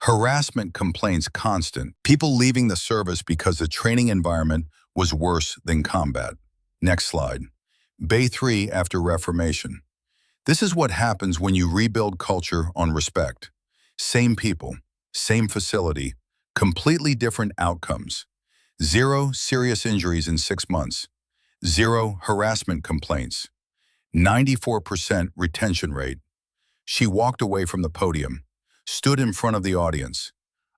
Harassment complaints constant. People leaving the service because the training environment was worse than combat. Next slide. Bay 3 after Reformation. This is what happens when you rebuild culture on respect. Same people, same facility, completely different outcomes. 0 serious injuries in 6 months. 0 harassment complaints. 94% retention rate. She walked away from the podium, stood in front of the audience.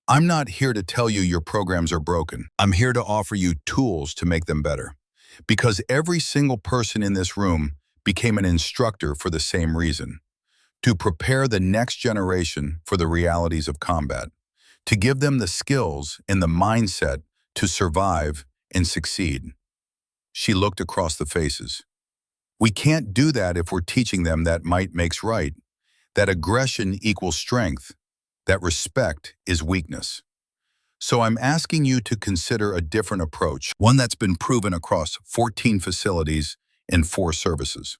I'm not here to tell you your programs are broken. I'm here to offer you tools to make them better. Because every single person in this room became an instructor for the same reason. To prepare the next generation for the realities of combat. To give them the skills and the mindset to survive and succeed. She looked across the faces. We can't do that if we're teaching them that might makes right, that aggression equals strength, that respect is weakness. So I'm asking you to consider a different approach, one that's been proven across 14 facilities and 4 services.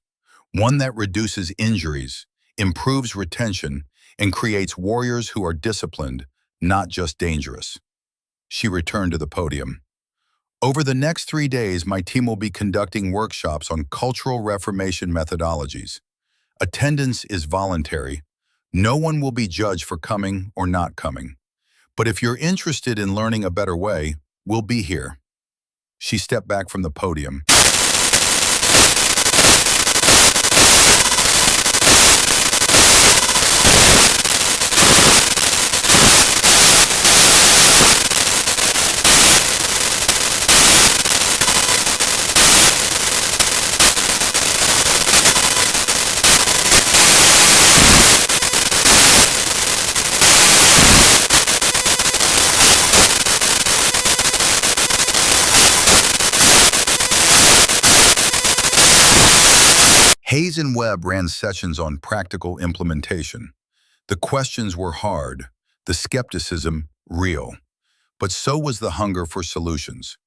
One that reduces injuries, improves retention, and creates warriors who are disciplined, not just dangerous. She returned to the podium. Over the next 3 days, my team will be conducting workshops on cultural reformation methodologies. Attendance is voluntary. No one will be judged for coming or not coming. But if you're interested in learning a better way, we'll be here. She stepped back from the podium. Hayes and Webb ran sessions on practical implementation. The questions were hard, the skepticism real, but so was the hunger for solutions.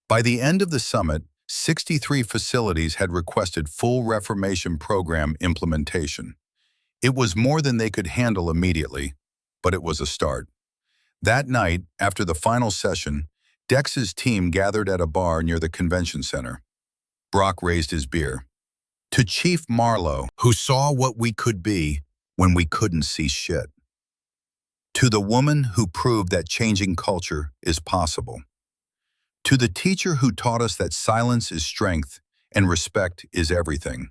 By the end of the summit, 63 facilities had requested full Reformation program implementation. It was more than they could handle immediately, but it was a start. That night, after the final session, Dex's team gathered at a bar near the convention center. Brock raised his beer. To Chief Marlowe, who saw what we could be when we couldn't see shit. To the woman who proved that changing culture is possible. To the teacher who taught us that silence is strength and respect is everything.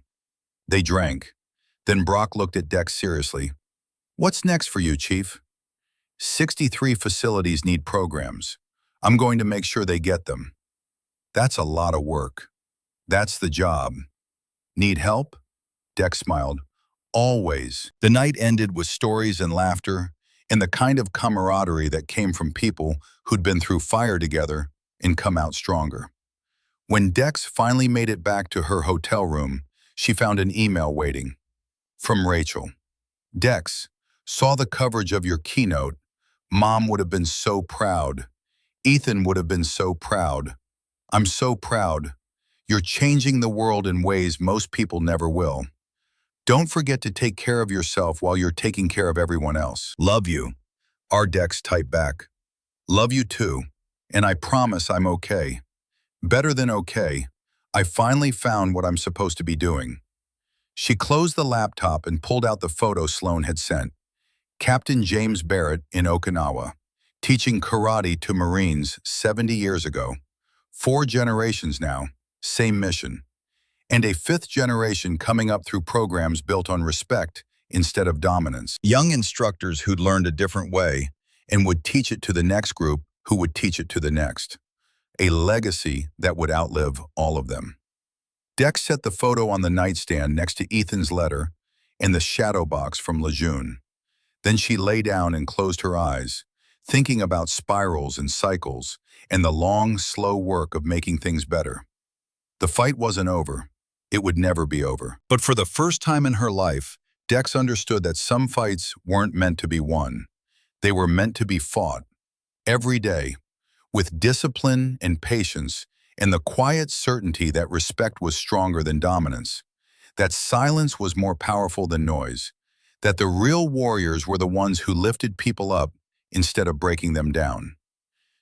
They drank. Then Brock looked at Dex seriously. What's next for you, Chief? 63 facilities need programs. I'm going to make sure they get them. That's a lot of work. That's the job. Need help? Dex smiled. Always. The night ended with stories and laughter, and the kind of camaraderie that came from people who'd been through fire together and come out stronger. When Dex finally made it back to her hotel room, she found an email waiting. From Rachel. Dex, saw the coverage of your keynote. Mom would have been so proud. Ethan would have been so proud. I'm so proud. You're changing the world in ways most people never will. Don't forget to take care of yourself while you're taking care of everyone else. Love you. Our Dex typed back. Love you too. And I promise I'm okay. Better than okay. I finally found what I'm supposed to be doing. She closed the laptop and pulled out the photo Sloan had sent. Captain James Barrett in Okinawa, teaching karate to Marines 70 years ago. 4 generations now, same mission. And a 5th generation coming up through programs built on respect instead of dominance. Young instructors who'd learned a different way and would teach it to the next group who would teach it to the next. A legacy that would outlive all of them. Dex set the photo on the nightstand next to Ethan's letter and the shadow box from Lejeune. Then she lay down and closed her eyes, thinking about spirals and cycles and the long, slow work of making things better. The fight wasn't over. It would never be over. But for the first time in her life, Dex understood that some fights weren't meant to be won. They were meant to be fought, every day, with discipline and patience and the quiet certainty that respect was stronger than dominance, that silence was more powerful than noise, that the real warriors were the ones who lifted people up instead of breaking them down.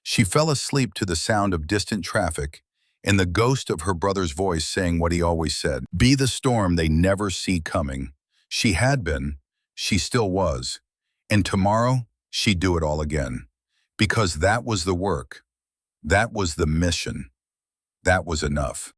She fell asleep to the sound of distant traffic and the ghost of her brother's voice saying what he always said, "Be the storm they never see coming." She had been, she still was, and tomorrow she'd do it all again. Because that was the work, that was the mission, that was enough.